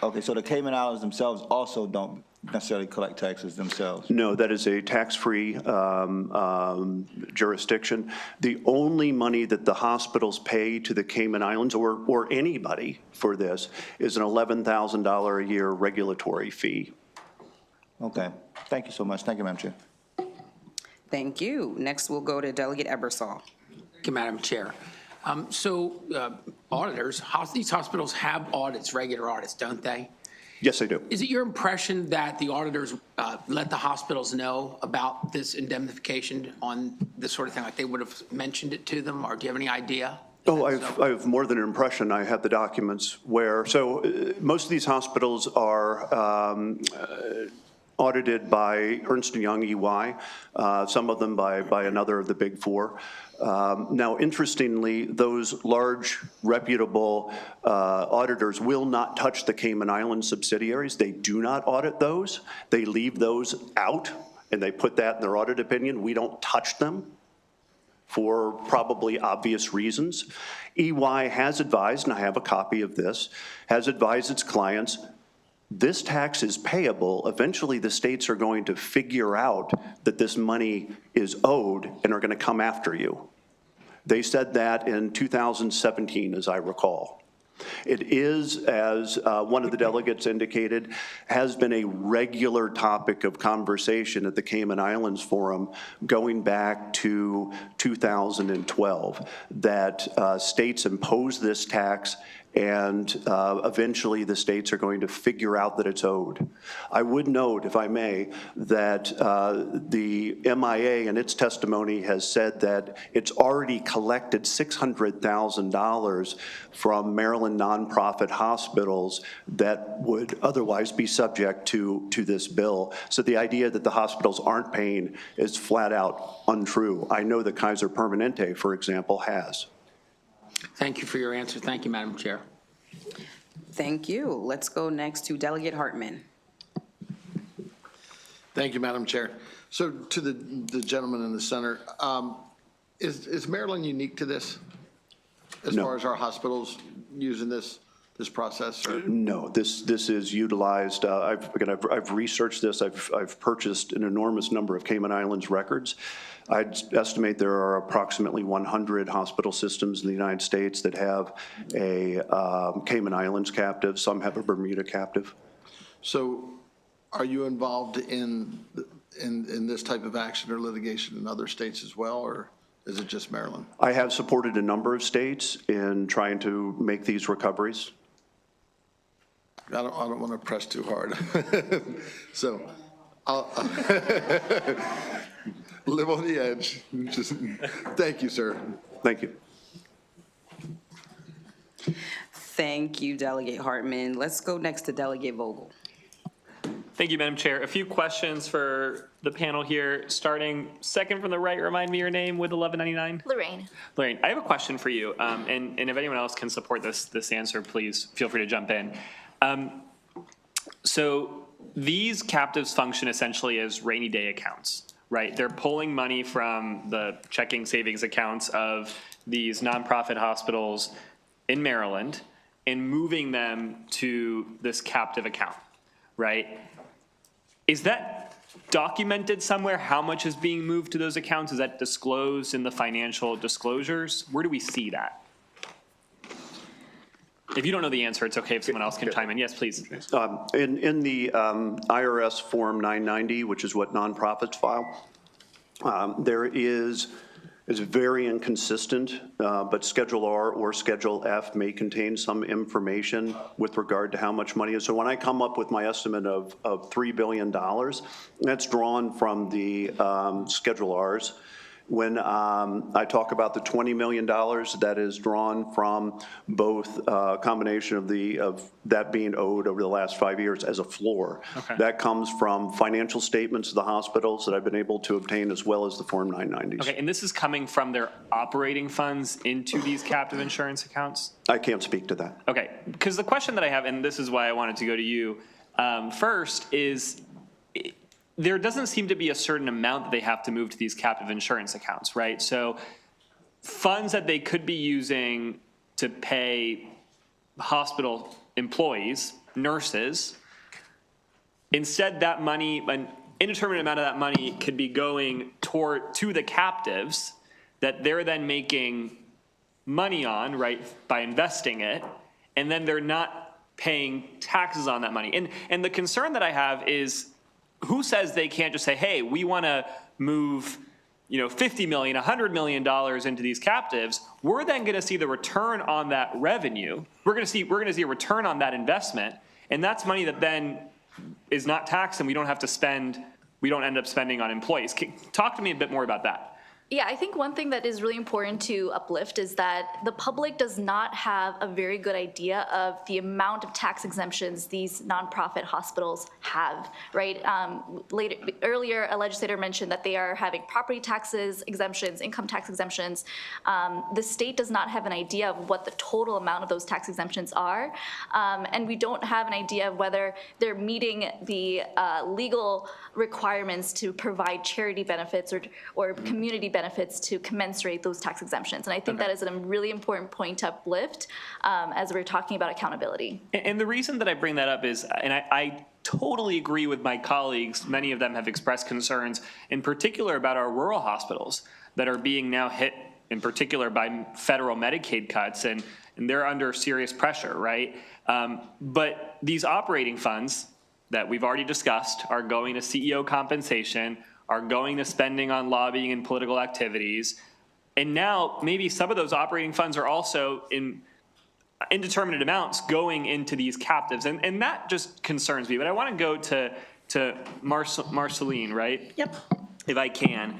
Okay, so the Cayman Islands themselves also don't necessarily collect taxes themselves? No, that is a tax-free jurisdiction. The only money that the hospitals pay to the Cayman Islands, or anybody for this, is an $11,000 a year regulatory fee. Okay, thank you so much. Thank you, Madam Chair. Thank you. Next, we'll go to Delegate Ebersol. Thank you, Madam Chair. Auditors, these hospitals have audits, regular audits, don't they? Yes, they do. Is it your impression that the auditors let the hospitals know about this indemnification on this sort of thing, like they would have mentioned it to them, or do you have any idea? Oh, I have more than an impression. I have the documents where, most of these hospitals are audited by Ernst & Young, EY, some of them by another of the big four. Now, interestingly, those large, reputable auditors will not touch the Cayman Island subsidiaries. They do not audit those. They leave those out, and they put that in their audit opinion. We don't touch them for probably obvious reasons. EY has advised, and I have a copy of this, has advised its clients, This tax is payable. Eventually, the states are going to figure out that this money is owed and are going to come after you. They said that in 2017, as I recall. It is, as one of the delegates indicated, has been a regular topic of conversation at the Cayman Islands Forum going back to 2012, that states impose this tax and eventually the states are going to figure out that it's owed. I would note, if I may, that the MIA in its testimony has said that it's already collected $600,000 from Maryland nonprofit hospitals that would otherwise be subject to this bill. So the idea that the hospitals aren't paying is flat out untrue. I know that Kaiser Permanente, for example, has. Thank you for your answer. Thank you, Madam Chair. Thank you. Let's go next to Delegate Hartman. Thank you, Madam Chair. So to the gentleman in the center, is Maryland unique to this as far as our hospitals using this process? Or? No, this is utilized. I've researched this. I've purchased an enormous number of Cayman Islands records. I'd estimate there are approximately 100 hospital systems in the United States that have a Cayman Islands captive. Some have a Bermuda captive. So are you involved in this type of action or litigation in other states as well, or is it just Maryland? I have supported a number of states in trying to make these recoveries. I don't want to press too hard. So I'll live on the edge. Just, thank you, sir. Thank you. Thank you, Delegate Hartman. Let's go next to Delegate Vogel. Thank you, Madam Chair. A few questions for the panel here, starting second from the right. Remind me your name with 1199. Lorraine. Lorraine, I have a question for you, and if anyone else can support this answer, please feel free to jump in. So these captives function essentially as rainy day accounts, right? They're pulling money from the checking savings accounts of these nonprofit hospitals in Maryland and moving them to this captive account, right? Is that documented somewhere, how much is being moved to those accounts? Is that disclosed in the financial disclosures? Where do we see that? If you don't know the answer, it's okay if someone else can chime in. Yes, please. In the IRS Form 990, which is what nonprofits file, there is, it's very inconsistent, but Schedule R or Schedule F may contain some information with regard to how much money is. So when I come up with my estimate of $3 billion, that's drawn from the Schedule Rs. When I talk about the $20 million, that is drawn from both a combination of that being owed over the last 5 years as a floor. Okay. That comes from financial statements of the hospitals that I've been able to obtain, as well as the Form 990s. Okay, and this is coming from their operating funds into these captive insurance accounts? I can't speak to that. Okay, because the question that I have, and this is why I wanted to go to you first, is there doesn't seem to be a certain amount that they have to move to these captive insurance accounts, right? So funds that they could be using to pay hospital employees, nurses, instead that money, an indeterminate amount of that money could be going to the captives that they're then making money on, right, by investing it, and then they're not paying taxes on that money. And the concern that I have is, who says they can't just say, hey, we want to move, $50 million, $100 million into these captives? We're then going to see the return on that revenue. We're going to see a return on that investment, and that's money that then is not taxed, and we don't have to spend. We don't end up spending on employees. Talk to me a bit more about that. Yeah, I think one thing that is really important to uplift is that the public does not have a very good idea of the amount of tax exemptions these nonprofit hospitals have, right? Earlier, a legislator mentioned that they are having property taxes exemptions, income tax exemptions. The state does not have an idea of what the total amount of those tax exemptions are, and we don't have an idea of whether they're meeting the legal requirements to provide charity benefits or community benefits benefits to commensurate those tax exemptions. And I think that is a really important point to uplift as we're talking about accountability. And the reason that I bring that up is, and I totally agree with my colleagues, many of them have expressed concerns, in particular about our rural hospitals that are being now hit, in particular by federal Medicaid cuts, and they're under serious pressure, right? But these operating funds that we've already discussed are going to CEO compensation, are going to spending on lobbying and political activities. And now maybe some of those operating funds are also in indeterminate amounts going into these captives. And that just concerns me. But I want to go to Marceline, right? Yep. If I can.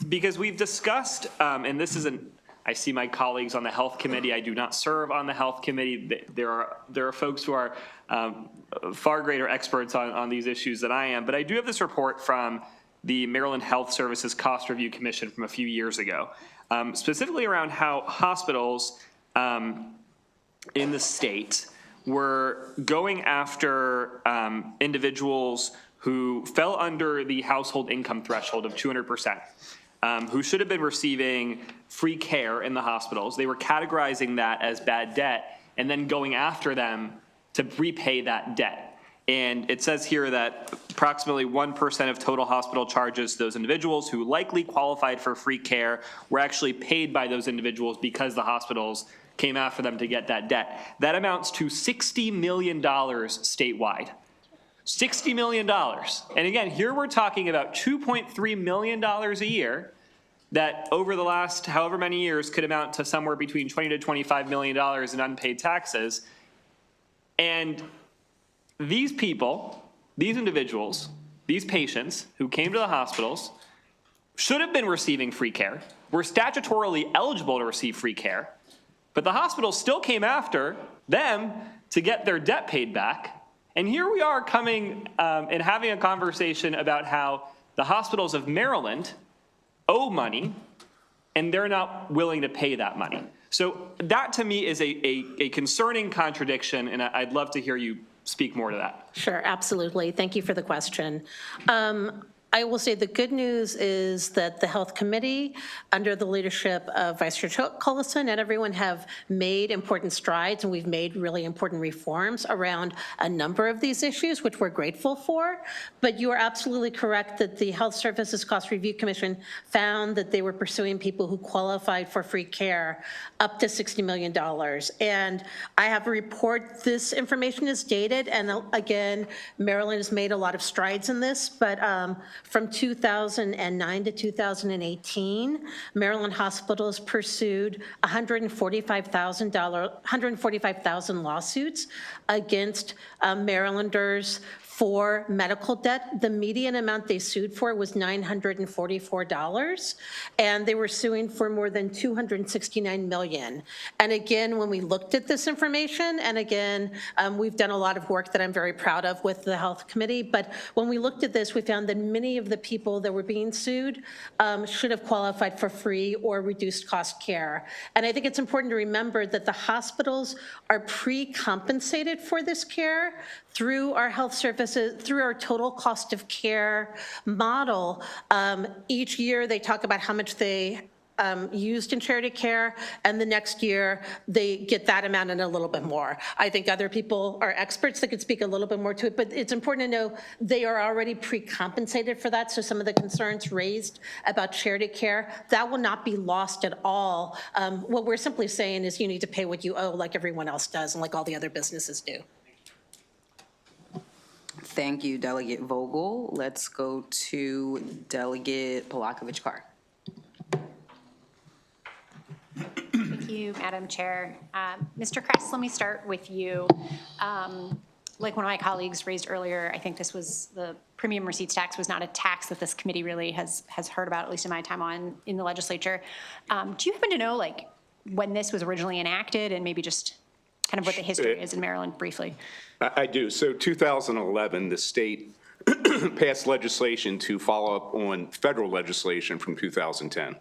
Because we've discussed, and this isn't, I see my colleagues on the Health Committee. I do not serve on the Health Committee. There are folks who are far greater experts on these issues than I am. But I do have this report from the Maryland Health Services Cost Review Commission from a few years ago, specifically around how hospitals in the state were going after individuals who fell under the household income threshold of 200%. Who should have been receiving free care in the hospitals. They were categorizing that as bad debt and then going after them to repay that debt. And it says here that approximately 1% of total hospital charges to those individuals who likely qualified for free care were actually paid by those individuals because the hospitals came after them to get that debt. That amounts to $60 million statewide. $60 million. And again, here we're talking about $2.3 million a year that over the last however many years could amount to somewhere between $20 to $25 million in unpaid taxes. And these people, these individuals, these patients who came to the hospitals should have been receiving free care, were statutorily eligible to receive free care, but the hospitals still came after them to get their debt paid back. And here we are coming and having a conversation about how the hospitals of Maryland owe money and they're not willing to pay that money. So that to me is a concerning contradiction, and I'd love to hear you speak more to that. Sure, absolutely. Thank you for the question. I will say the good news is that the Health Committee, under the leadership of Vice Chair Cullison and everyone, have made important strides, and we've made really important reforms around a number of these issues, which we're grateful for. But you are absolutely correct that the Health Services Cost Review Commission found that they were pursuing people who qualified for free care up to $60 million. And I have a report, this information is dated, and again, Maryland has made a lot of strides in this, but from 2009 to 2018, Maryland hospitals pursued 145,000 lawsuits against Marylanders for medical debt. The median amount they sued for was $944, and they were suing for more than $269 million. And again, when we looked at this information, and again, we've done a lot of work that I'm very proud of with the Health Committee, but when we looked at this, we found that many of the people that were being sued should have qualified for free or reduced cost care. And I think it's important to remember that the hospitals are pre-compensated for this care through our health services, through our total cost of care model. Each year they talk about how much they used in charity care, and the next year they get that amount and a little bit more. I think other people are experts that could speak a little bit more to it, but it's important to know they are already pre-compensated for that. So some of the concerns raised about charity care, that will not be lost at all. What we're simply saying is you need to pay what you owe like everyone else does and like all the other businesses do. Thank you, Delegate Vogel. Let's go to Delegate Polakovich-Carr. Thank you, Madam Chair. Mr. Kress, let me start with you. Like one of my colleagues raised earlier, I think this was the premium receipts tax was not a tax that this committee really has heard about, at least in my time in the legislature. Do you happen to know like when this was originally enacted and maybe just kind of what the history is in Maryland briefly? I do. So 2011, the state passed legislation to follow up on federal legislation from 2010.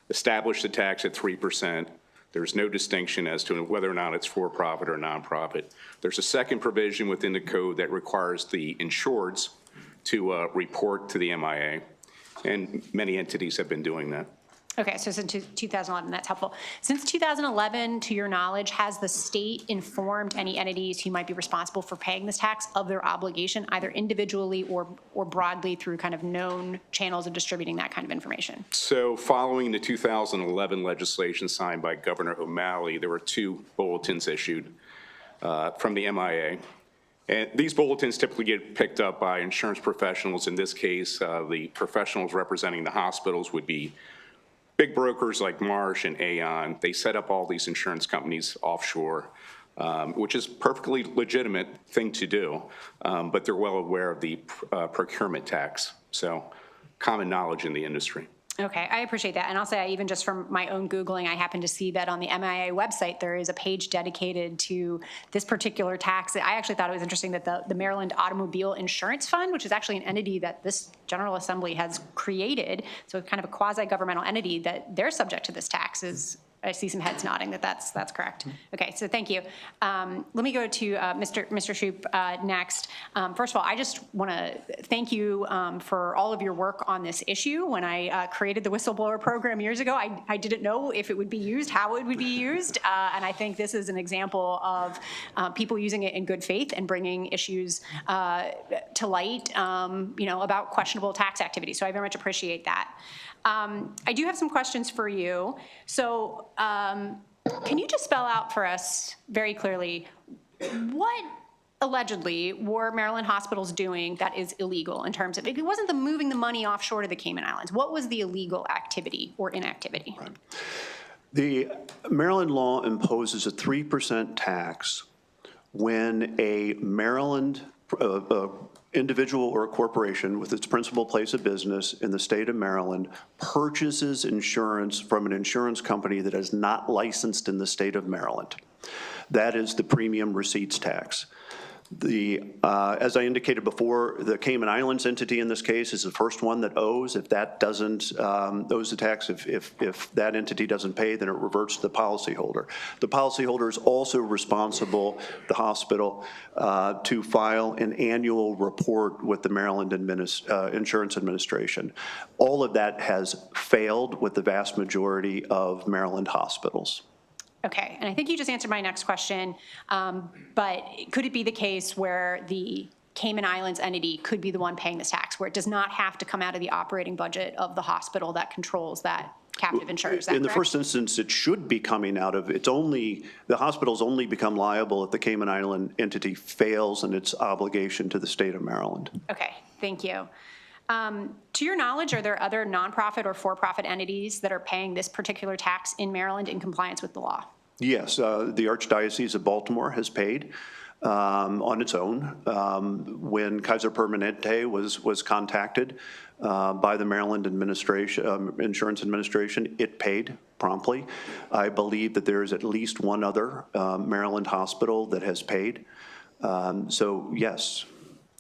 Established the tax at 3%. There's no distinction as to whether or not it's for-profit or nonprofit. There's a second provision within the code that requires the insureds to report to the MIA. and many entities have been doing that. Okay, so since 2011, that's helpful. Since 2011, to your knowledge, has the state informed any entities who might be responsible for paying this tax of their obligation, either individually or broadly through kind of known channels of distributing that kind of information? So following the 2011 legislation signed by Governor O'Malley, there were 2 bulletins issued from the MIA. And these bulletins typically get picked up by insurance professionals. In this case, the professionals representing the hospitals would be big brokers like Marsh and Aon. They set up all these insurance companies offshore, which is perfectly legitimate thing to do, but they're well aware of the procurement tax. So common knowledge in the industry. Okay, I appreciate that. And I'll say, even just from my own Googling, I happen to see that on the MIA website, there is a page dedicated to this particular tax. I actually thought it was interesting that the Maryland Automobile Insurance Fund, which is actually an entity that this General Assembly has created, so kind of a quasi-governmental entity, that they're subject to this tax. I see some heads nodding that's correct. Okay, so thank you. Let me go to Mr. Shoup next. First of all, I just want to thank you for all of your work on this issue. When I created the whistleblower program years ago, I didn't know if it would be used, how it would be used, and I think this is an example of people using it in good faith and bringing issues to light, about questionable tax activity. So I very much appreciate that. I do have some questions for you. So can you just spell out for us very clearly what allegedly were Maryland hospitals doing that is illegal in terms of, if it wasn't the moving the money offshore to the Cayman Islands, what was the illegal activity or inactivity? Right. The Maryland law imposes a 3% tax when a Maryland individual or a corporation with its principal place of business in the state of Maryland purchases insurance from an insurance company that is not licensed in the state of Maryland. That is the premium receipts tax. As I indicated before, the Cayman Islands entity in this case is the first one that owes. If that doesn't, owes the tax, if that entity doesn't pay, then it reverts to the policyholder. The policyholder is also responsible, the hospital, to file an annual report with the Maryland Insurance Administration. All of that has failed with the vast majority of Maryland hospitals. Okay, and I think you just answered my next question, but could it be the case where the Cayman Islands entity could be the one paying this tax, where it does not have to come out of the operating budget of the hospital that controls that captive insurer? Is that In the correct? first instance, it should be coming out of, the hospitals only become liable if the Cayman Island entity fails in its obligation to the state of Maryland. Okay, thank you. To your knowledge, are there other nonprofit or for-profit entities that are paying this particular tax in Maryland in compliance with the law? Yes, the Archdiocese of Baltimore has paid on its own. When Kaiser Permanente was contacted by the Maryland Insurance Administration, it paid promptly. I believe that there is at least one other Maryland hospital that has paid. So yes.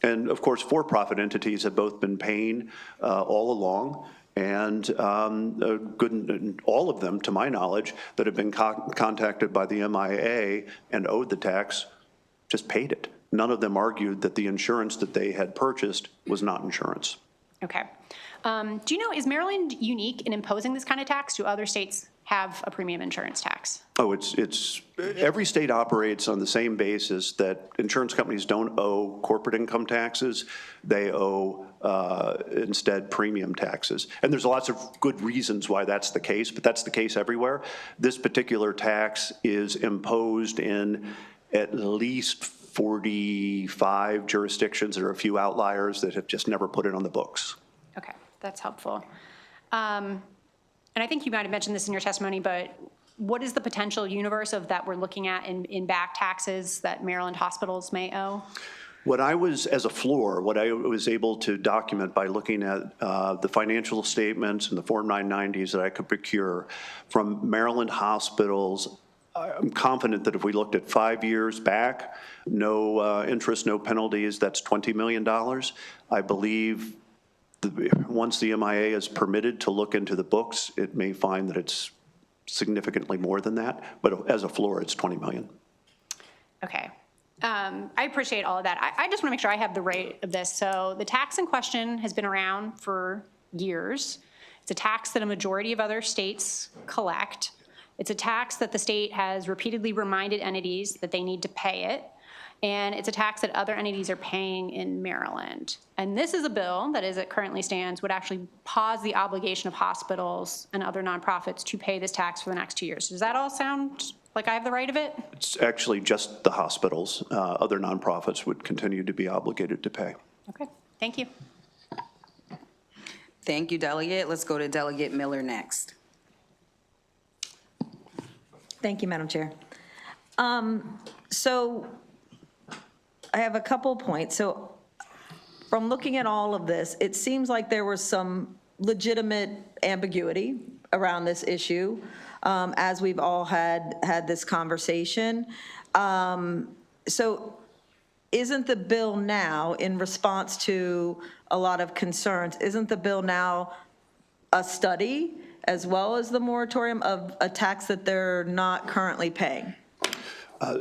And of course, for-profit entities have both been paying all along, and all of them, to my knowledge, that have been contacted by the MIA and owed the tax, just paid it. None of them argued that the insurance that they had purchased was not insurance. Okay. Do you know, is Maryland unique in imposing this kind of tax? Do other states have a premium insurance tax? Oh, every state operates on the same basis that insurance companies don't owe corporate income taxes. They owe instead premium taxes. And there's lots of good reasons why that's the case, but that's the case everywhere. This particular tax is imposed in at least 45 jurisdictions. There are a few outliers that have just never put it on the books. Okay, that's helpful. And I think you might have mentioned this in your testimony, but what is the potential universe of that we're looking at in back taxes that Maryland hospitals may owe? What I was able to document by looking at the financial statements and the Form 990s that I could procure from Maryland hospitals, I'm confident that if we looked at 5 years back, no interest, no penalties, that's $20 million. I believe once the MIA is permitted to look into the books, it may find that it's significantly more than that, but as a floor, it's 20 million. Okay. I appreciate all of that. I just want to make sure I have the rate of this. So the tax in question has been around for years. It's a tax that a majority of other states collect. It's a tax that the state has repeatedly reminded entities that they need to pay it. And it's a tax that other entities are paying in Maryland. And this is a bill that, as it currently stands, would actually pause the obligation of hospitals and other nonprofits to pay this tax for the next 2 years. Does that all sound like I have the right of it? It's actually just the hospitals. Other nonprofits would continue to be obligated to pay. Okay, thank you. Thank you, Delegate. Let's go to Delegate Miller next. Thank you, Madam Chair. So I have a couple points. So from looking at all of this, it seems like there was some legitimate ambiguity around this issue as we've all had this conversation. So isn't the bill now, in response to a lot of concerns, isn't the bill now a study as well as the moratorium of a tax that they're not currently paying?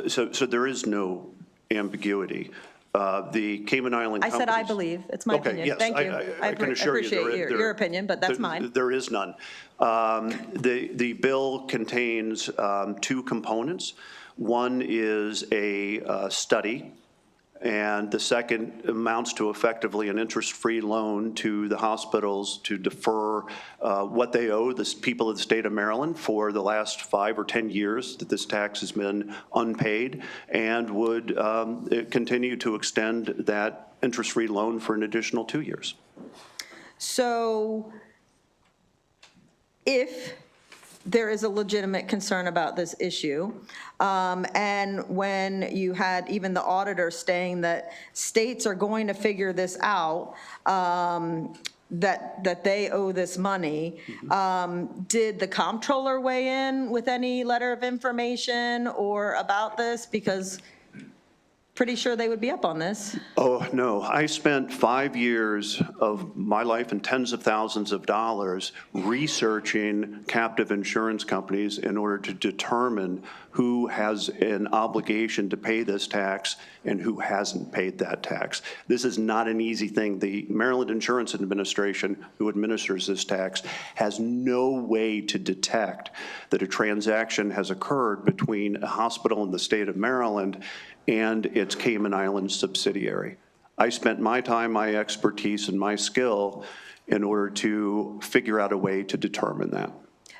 So there is no ambiguity. The Cayman Island I said I companies- believe. It's my Okay, opinion. yes, Thank you. I can assure you appreciate there- your opinion, but that's mine. There is none. The bill contains two components. One is a study, and the second amounts to effectively an interest-free loan to the hospitals to defer what they owe the people of the state of Maryland for the last 5 or 10 years that this tax has been unpaid, and would continue to extend that interest-free loan for an additional 2 years. So if there is a legitimate concern about this issue, and when you had even the auditor saying that states are going to figure this out, that they owe this money, did the comptroller weigh in with any letter of information or about this? Because pretty sure they would be up on this. Oh, no. I spent 5 years of my life and tens of thousands of dollars researching captive insurance companies in order to determine who has an obligation to pay this tax and who hasn't paid that tax. This is not an easy thing. The Maryland Insurance Administration, who administers this tax, has no way to detect that a transaction has occurred between a hospital in the state of Maryland and its Cayman Islands subsidiary. I spent my time, my expertise, and my skill in order to figure out a way to determine that.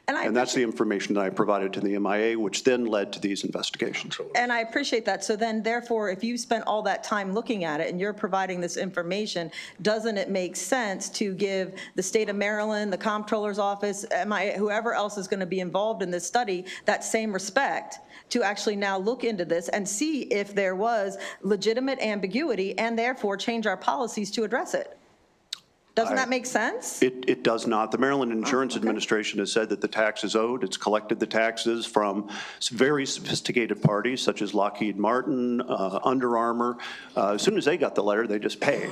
And that's the information that I provided to the MIA, which then led to these investigations. And I appreciate that. So then, therefore, if you spent all that time looking at it and you're providing this information, doesn't it make sense to give the state of Maryland, the comptroller's office, MIA, whoever else is going to be involved in this study, that same respect to actually now look into this and see if there was legitimate ambiguity and therefore change our policies to address it? Doesn't that make sense? It does not. The Maryland Insurance Administration has said that the tax is owed. It's collected the taxes from very sophisticated parties such as Lockheed Martin, Under Armour. As soon as they got the letter, they just paid.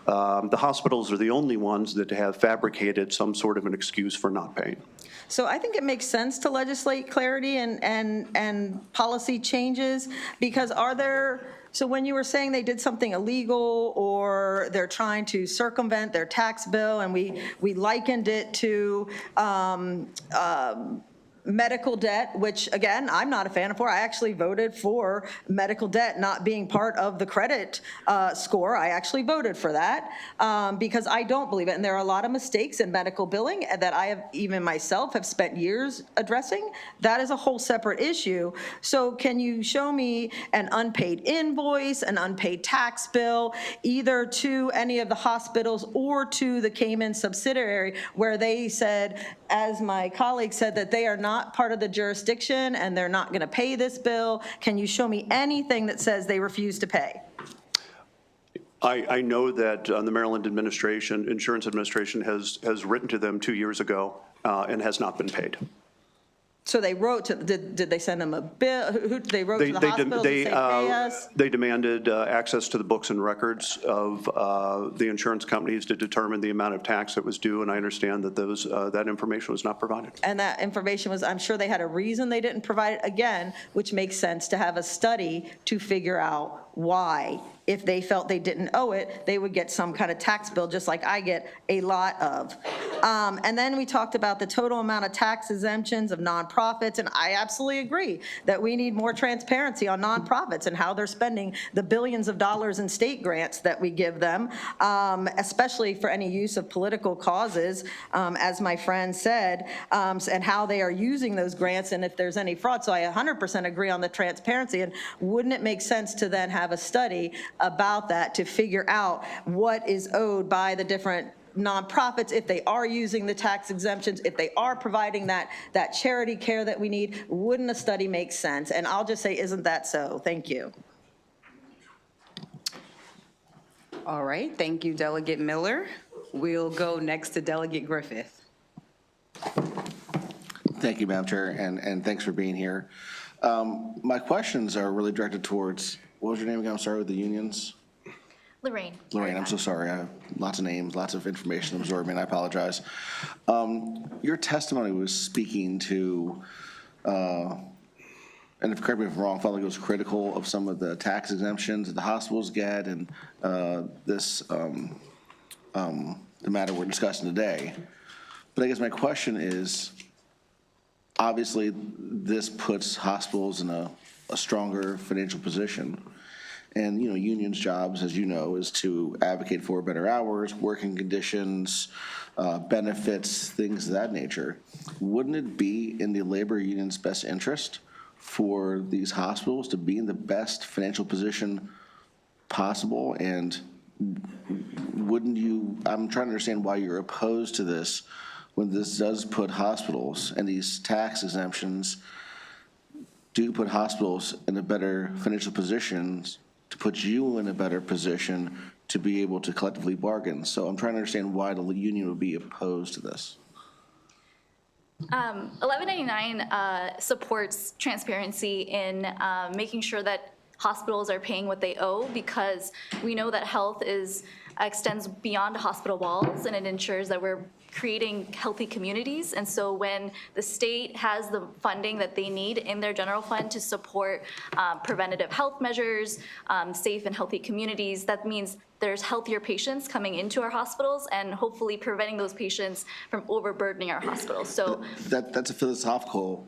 The hospitals are the only ones that have fabricated some sort of an excuse for not paying. So I think it makes sense to legislate clarity and policy changes, because are there, so when you were saying they did something illegal or they're trying to circumvent their tax bill, and we likened it to medical debt, which again, I'm not a fan of. I actually voted for medical debt not being part of the credit score. I actually voted for that because I don't believe it. And there are a lot of mistakes in medical billing that I have, even myself, have spent years addressing. That is a whole separate issue. So can you show me an unpaid invoice, an unpaid tax bill, either to any of the hospitals or to the Cayman subsidiary, where they said, as my colleague said, that they are not part of the jurisdiction and they're not going to pay this bill? Can you show me anything that says they refuse to pay? I know that the Maryland Insurance Administration has written to them 2 years ago and has not been paid. So they wrote to, did they send them a bill? They wrote to the hospitals to say, pay us? They demanded access to the books and records of the insurance companies to determine the amount of tax that was due, and I understand that that information was not provided. And that information was, I'm sure they had a reason they didn't provide it, again, which makes sense to have a study to figure out why, if they felt they didn't owe it, they would get some kind of tax bill, just like I get a lot of. And then we talked about the total amount of tax exemptions of nonprofits, and I absolutely agree that we need more transparency on nonprofits and how they're spending the billions of dollars in state grants that we give them, especially for any use of political causes, as my friend said, and how they are using those grants and if there's any fraud. So I 100% agree on the transparency. And wouldn't it make sense to then have a study about that to figure out what is owed by the different nonprofits, if they are using the tax exemptions, if they are providing that charity care that we need? Wouldn't a study make sense? And I'll just say, isn't that so? Thank you. All right, thank you, Delegate Miller. We'll go next to Delegate Griffith. Thank you, Madam Chair, and thanks for being here. My questions are really directed towards, what was your name again? I'm sorry, with the unions? Lorraine. Lorraine, I'm so sorry. I have lots of names, lots of information absorbing. I apologize. Your testimony was speaking to, and if correct me if I'm wrong, I felt like it was critical of some of the tax exemptions that the hospitals get and the matter we're discussing today. But I guess my question is, obviously, this puts hospitals in a stronger financial position. And, you know, unions' jobs, as you know, is to advocate for better hours, working conditions, benefits, things of that nature. Wouldn't it be in the labor union's best interest for these hospitals to be in the best financial position possible? And wouldn't you, I'm trying to understand why you're opposed to this when this does put hospitals and these tax exemptions do put hospitals in a better financial positions to put you in a better position to be able to collectively bargain. So I'm trying to understand why the union would be opposed to this. 1199 supports transparency in making sure that hospitals are paying what they owe, because we know that health extends beyond hospital walls, and it ensures that we're creating healthy communities. And so when the state has the funding that they need in their general fund to support preventative health measures, safe and healthy communities, that means there's healthier patients coming into our hospitals and hopefully preventing those patients from overburdening our hospitals. So that's a philosophical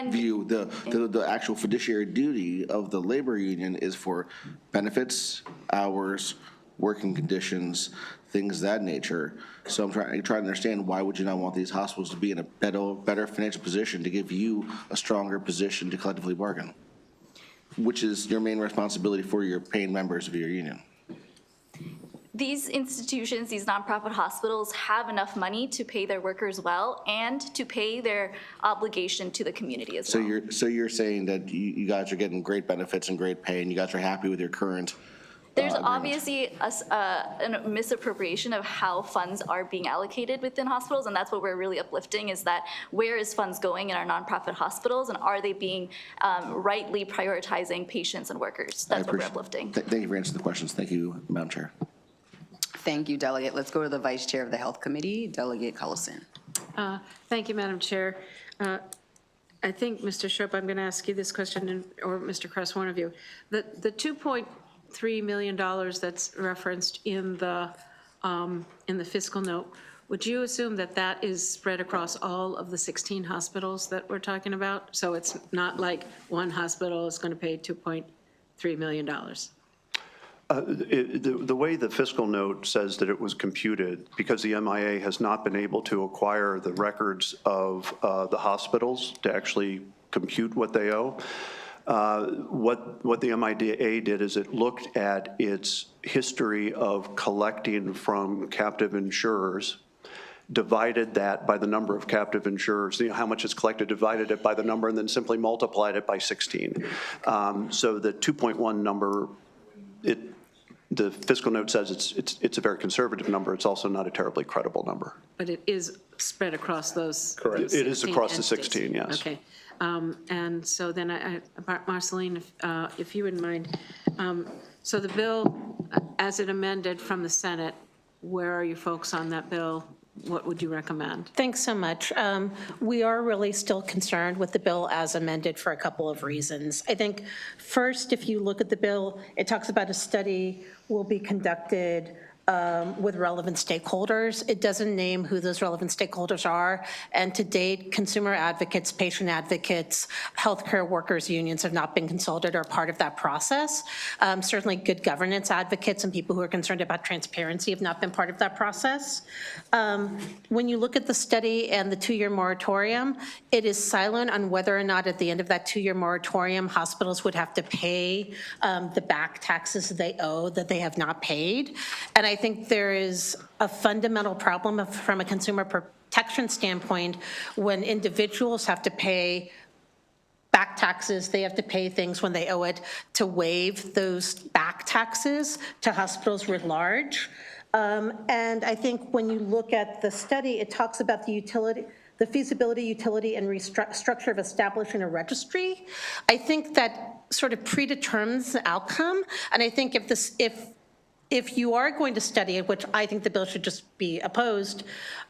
view. The actual fiduciary duty of the labor union is for benefits, hours, working conditions, things of that nature. So I'm trying to understand, why would you not want these hospitals to be in a better financial position to give you a stronger position to collectively bargain, which is your main responsibility for your paying members of your union? these institutions, these nonprofit hospitals have enough money to pay their workers well and to pay their obligation to the community as well. So you're saying that you guys are getting great benefits and great pay, and you guys are happy with your current There's obviously a misappropriation of how funds are being allocated within hospitals, and that's what we're really uplifting, is that where is funds going in our nonprofit hospitals, and are they being rightly prioritizing patients and workers? That's what we're uplifting. Thank you for answering the questions. Thank you, Madam Chair. Thank you, Delegate. Let's go to the Vice Chair of the Health Committee, Delegate Cullison. Thank you, Madam Chair. I think, Mr. Shope, I'm going to ask you this question, or Mr. Kress, one of you. The $2.3 million that's referenced in the fiscal note, would you assume that that is spread across all of the 16 hospitals that we're talking about? So it's not like one hospital is going to pay $2.3 million? The way the fiscal note says that it was computed, because the MIA has not been able to acquire the records of the hospitals to actually compute what they owe, what the MIA did is it looked at its history of collecting from captive insurers, divided that by the number of captive insurers, you know, how much is collected, divided it by the number, and then simply multiplied it by 16. So the 2.1 number, the fiscal note says it's a very conservative number. It's also not a terribly credible number. But it is spread across those. Correct. It is across the 16, yes. Okay. And so then, Marceline, if you wouldn't mind, so the bill, as it amended from the Senate, where are you folks on that bill? what would you recommend? Thanks so much. We are really still concerned with the bill as amended for a couple of reasons. I think first, if you look at the bill, it talks about a study will be conducted with relevant stakeholders. It doesn't name who those relevant stakeholders are. And to date, consumer advocates, patient advocates, healthcare workers unions have not been consulted or part of that process. Certainly good governance advocates and people who are concerned about transparency have not been part of that process. When you look at the study and the 2-year moratorium, it is silent on whether or not at the end of that 2-year moratorium, hospitals would have to pay the back taxes they owe that they have not paid. And I think there is a fundamental problem from a consumer protection standpoint when individuals have to pay back taxes, they have to pay things when they owe it, to waive those back taxes to hospitals writ large. And I think when you look at the study, it talks about the utility, the feasibility, utility, and structure of establishing a registry. I think that sort of predetermines the outcome. And I think if you are going to study it, which I think the bill should just be opposed,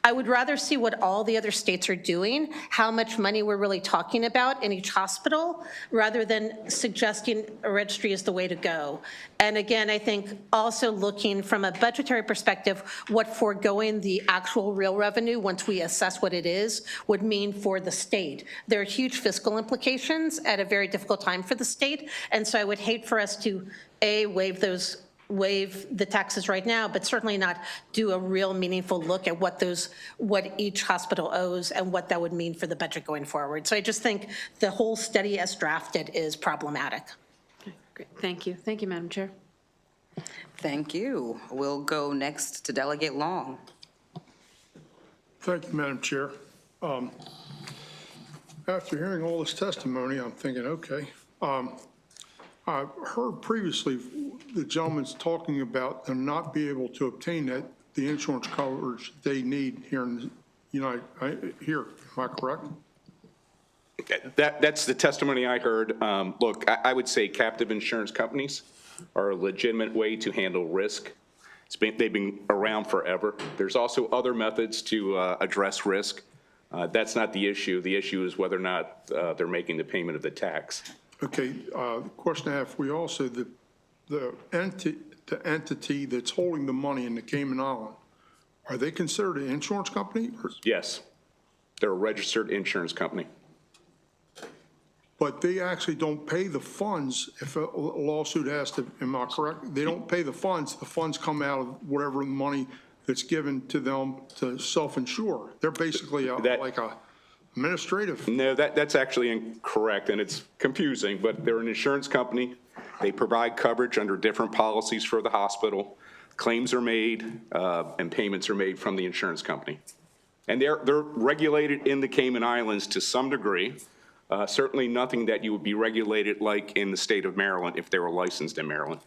I would rather see what all the other states are doing, how much money we're really talking about in each hospital, rather than suggesting a registry is the way to go. And again, I think also looking from a budgetary perspective, what foregoing the actual real revenue, once we assess what it is, would mean for the state. There are huge fiscal implications at a very difficult time for the state. And so I would hate for us to, A, waive the taxes right now, but certainly not do a real meaningful look at what each hospital owes and what that would mean for the budget going forward. So I just think the whole study as drafted is problematic. Okay, great. Thank you. Thank you, Madam Chair. Thank you. We'll go next to Delegate Long. Thank you, Madam Chair. After hearing all this testimony, I'm thinking, okay. I've heard previously the gentleman's talking about them not be able to obtain the insurance coverage they need here in the United, here, am I correct? That's the testimony I heard. Look, I would say captive insurance companies are a legitimate way to handle risk. They've been around forever. There's also other methods to address risk. That's not the issue. The issue is whether or not they're making the payment of the tax. Okay, the question I have for you also, the entity that's holding the money in the Cayman Island, are they considered an insurance company? Yes, they're a registered insurance company. But they actually don't pay the funds if a lawsuit has to, am I correct? They don't pay the funds come out of whatever money that's given to them to self-insure. They're basically like a administrative. No, that's actually incorrect, and it's confusing, but they're an insurance company. They provide coverage under different policies for the hospital. Claims are made and payments are made from the insurance company. And they're regulated in the Cayman Islands to some degree. Certainly nothing that you would be regulated like in the state of Maryland if they were licensed in Maryland.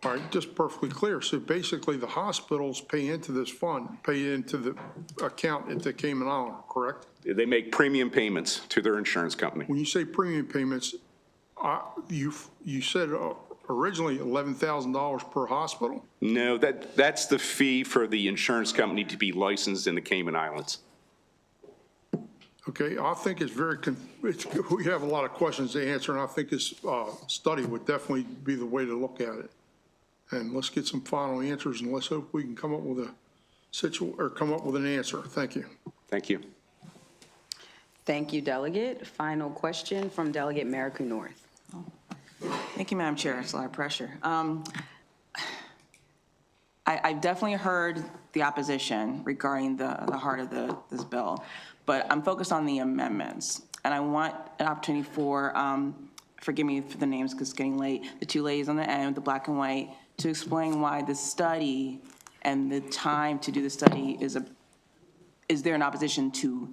All right, just perfectly clear. So basically the hospitals pay into this fund, pay into the account at the Cayman Island, correct? They make premium payments to their insurance company. When you say premium payments, you said originally $11,000 per hospital? No, that's the fee for the insurance company to be licensed in the Cayman Islands. Okay, I think it's we have a lot of questions to answer, and I think this study would definitely be the way to look at it. And let's get some final answers, and let's hope we can come up with an answer. Thank you. Thank you. Thank you, Delegate. Final question from Delegate Maricopa North. Thank you, Madam Chair. It's a lot of pressure. I've definitely heard the opposition regarding the heart of this bill, but I'm focused on the amendments. And I want an opportunity for, forgive me for the names because it's getting late, the two ladies on the end with the black and white, to explain why the study and the time to do the study is there in opposition to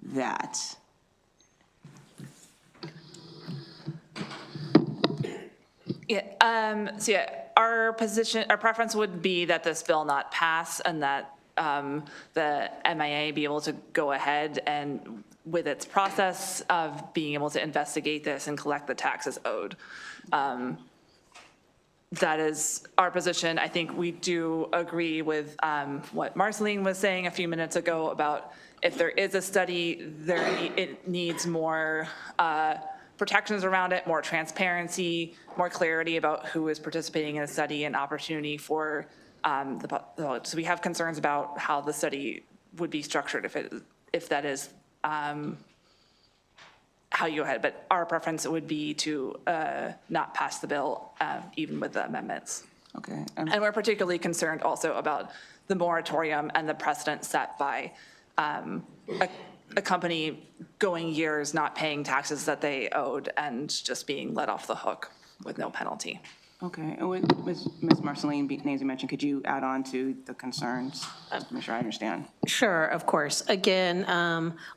that? Our preference would be that this bill not pass and that the MIA be able to go ahead and with its process of being able to investigate this and collect the taxes owed. that is our position. I think we do agree with what Marceline was saying a few minutes ago about if there is a study, it needs more protections around it, more transparency, more clarity about who is participating in a study and opportunity for the public. So we have concerns about how the study would be structured if that is how you had, but our preference would be to not pass the bill, even with the amendments. Okay. And we're particularly concerned also about the moratorium and the precedent set by a company going years not paying taxes that they owed and just being let off the hook with no penalty. Okay, and Ms. Marceline Nancy mentioned, could you add on to the concerns? Make sure I understand. Sure, of course. Again,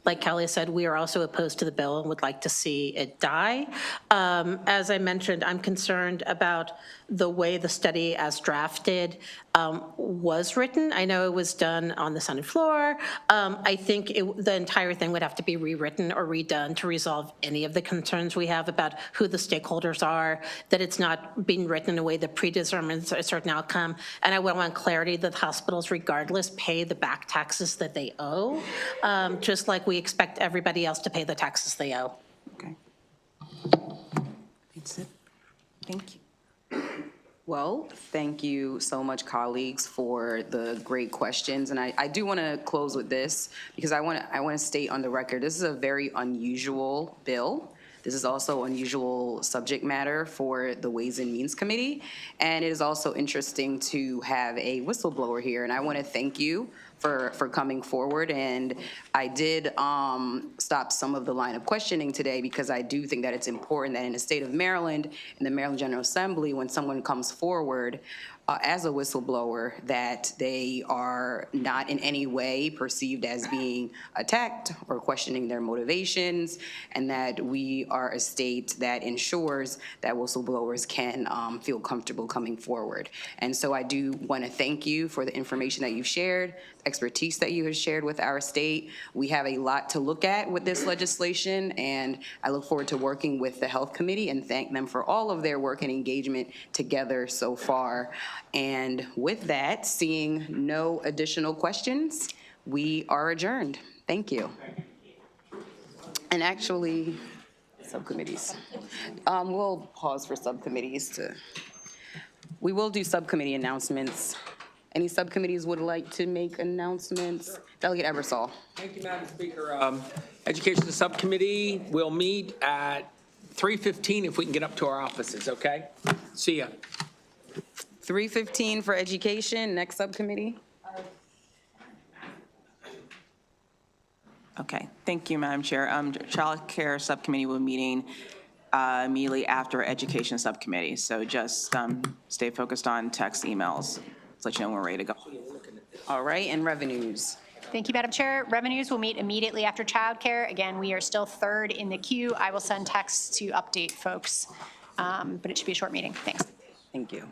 like Kelly said, we are also opposed to the bill and would like to see it die. As I mentioned, I'm concerned about the way the study as drafted was written. I know it was done on the Senate floor. I think the entire thing would have to be rewritten or redone to resolve any of the concerns we have about who the stakeholders are, that it's not being written in a way that predetermines a certain outcome. And I would want clarity that hospitals, regardless, pay the back taxes that they owe, just like we expect everybody else to pay the taxes they owe. Okay. That's it. Thank you. Well, thank you so much, colleagues, for the great questions. And I do want to close with this because I want to state on the record, this is a very unusual bill. This is also unusual subject matter for the Ways and Means Committee. And it is also interesting to have a whistleblower here. And I want to thank you for coming forward. And I did stop some of the line of questioning today because I do think that it's important that in the state of Maryland, in the Maryland General Assembly, when someone comes forward as a whistleblower, that they are not in any way perceived as being attacked or questioning their motivations, and that we are a state that ensures that whistleblowers can feel comfortable coming forward. And so I do want to thank you for the information that you've shared, expertise that you have shared with our state. We have a lot to look at with this legislation, and I look forward to working with the Health Committee and thank them for all of their work and engagement together so far. And with that, seeing no additional questions, we are adjourned. Thank you. And actually, subcommittees. We'll pause for subcommittees we will do subcommittee announcements. Any subcommittees would like to make announcements? Delegate Ebersol. Thank you, Madam Speaker. Education Subcommittee will meet at 3:15 if we can get up to our offices, okay? See ya. 3:15 for education. Next subcommittee. Okay, thank you, Madam Chair. Child Care Subcommittee will be meeting immediately after Education Subcommittee. So just stay focused on text, emails. Let you know when we're ready to go. All right, and revenues. Thank you, Madam Chair. Revenues will meet immediately after childcare. Again, we are still third in the queue. I will send texts to update folks, but it should be a short meeting. Thanks. Thank you.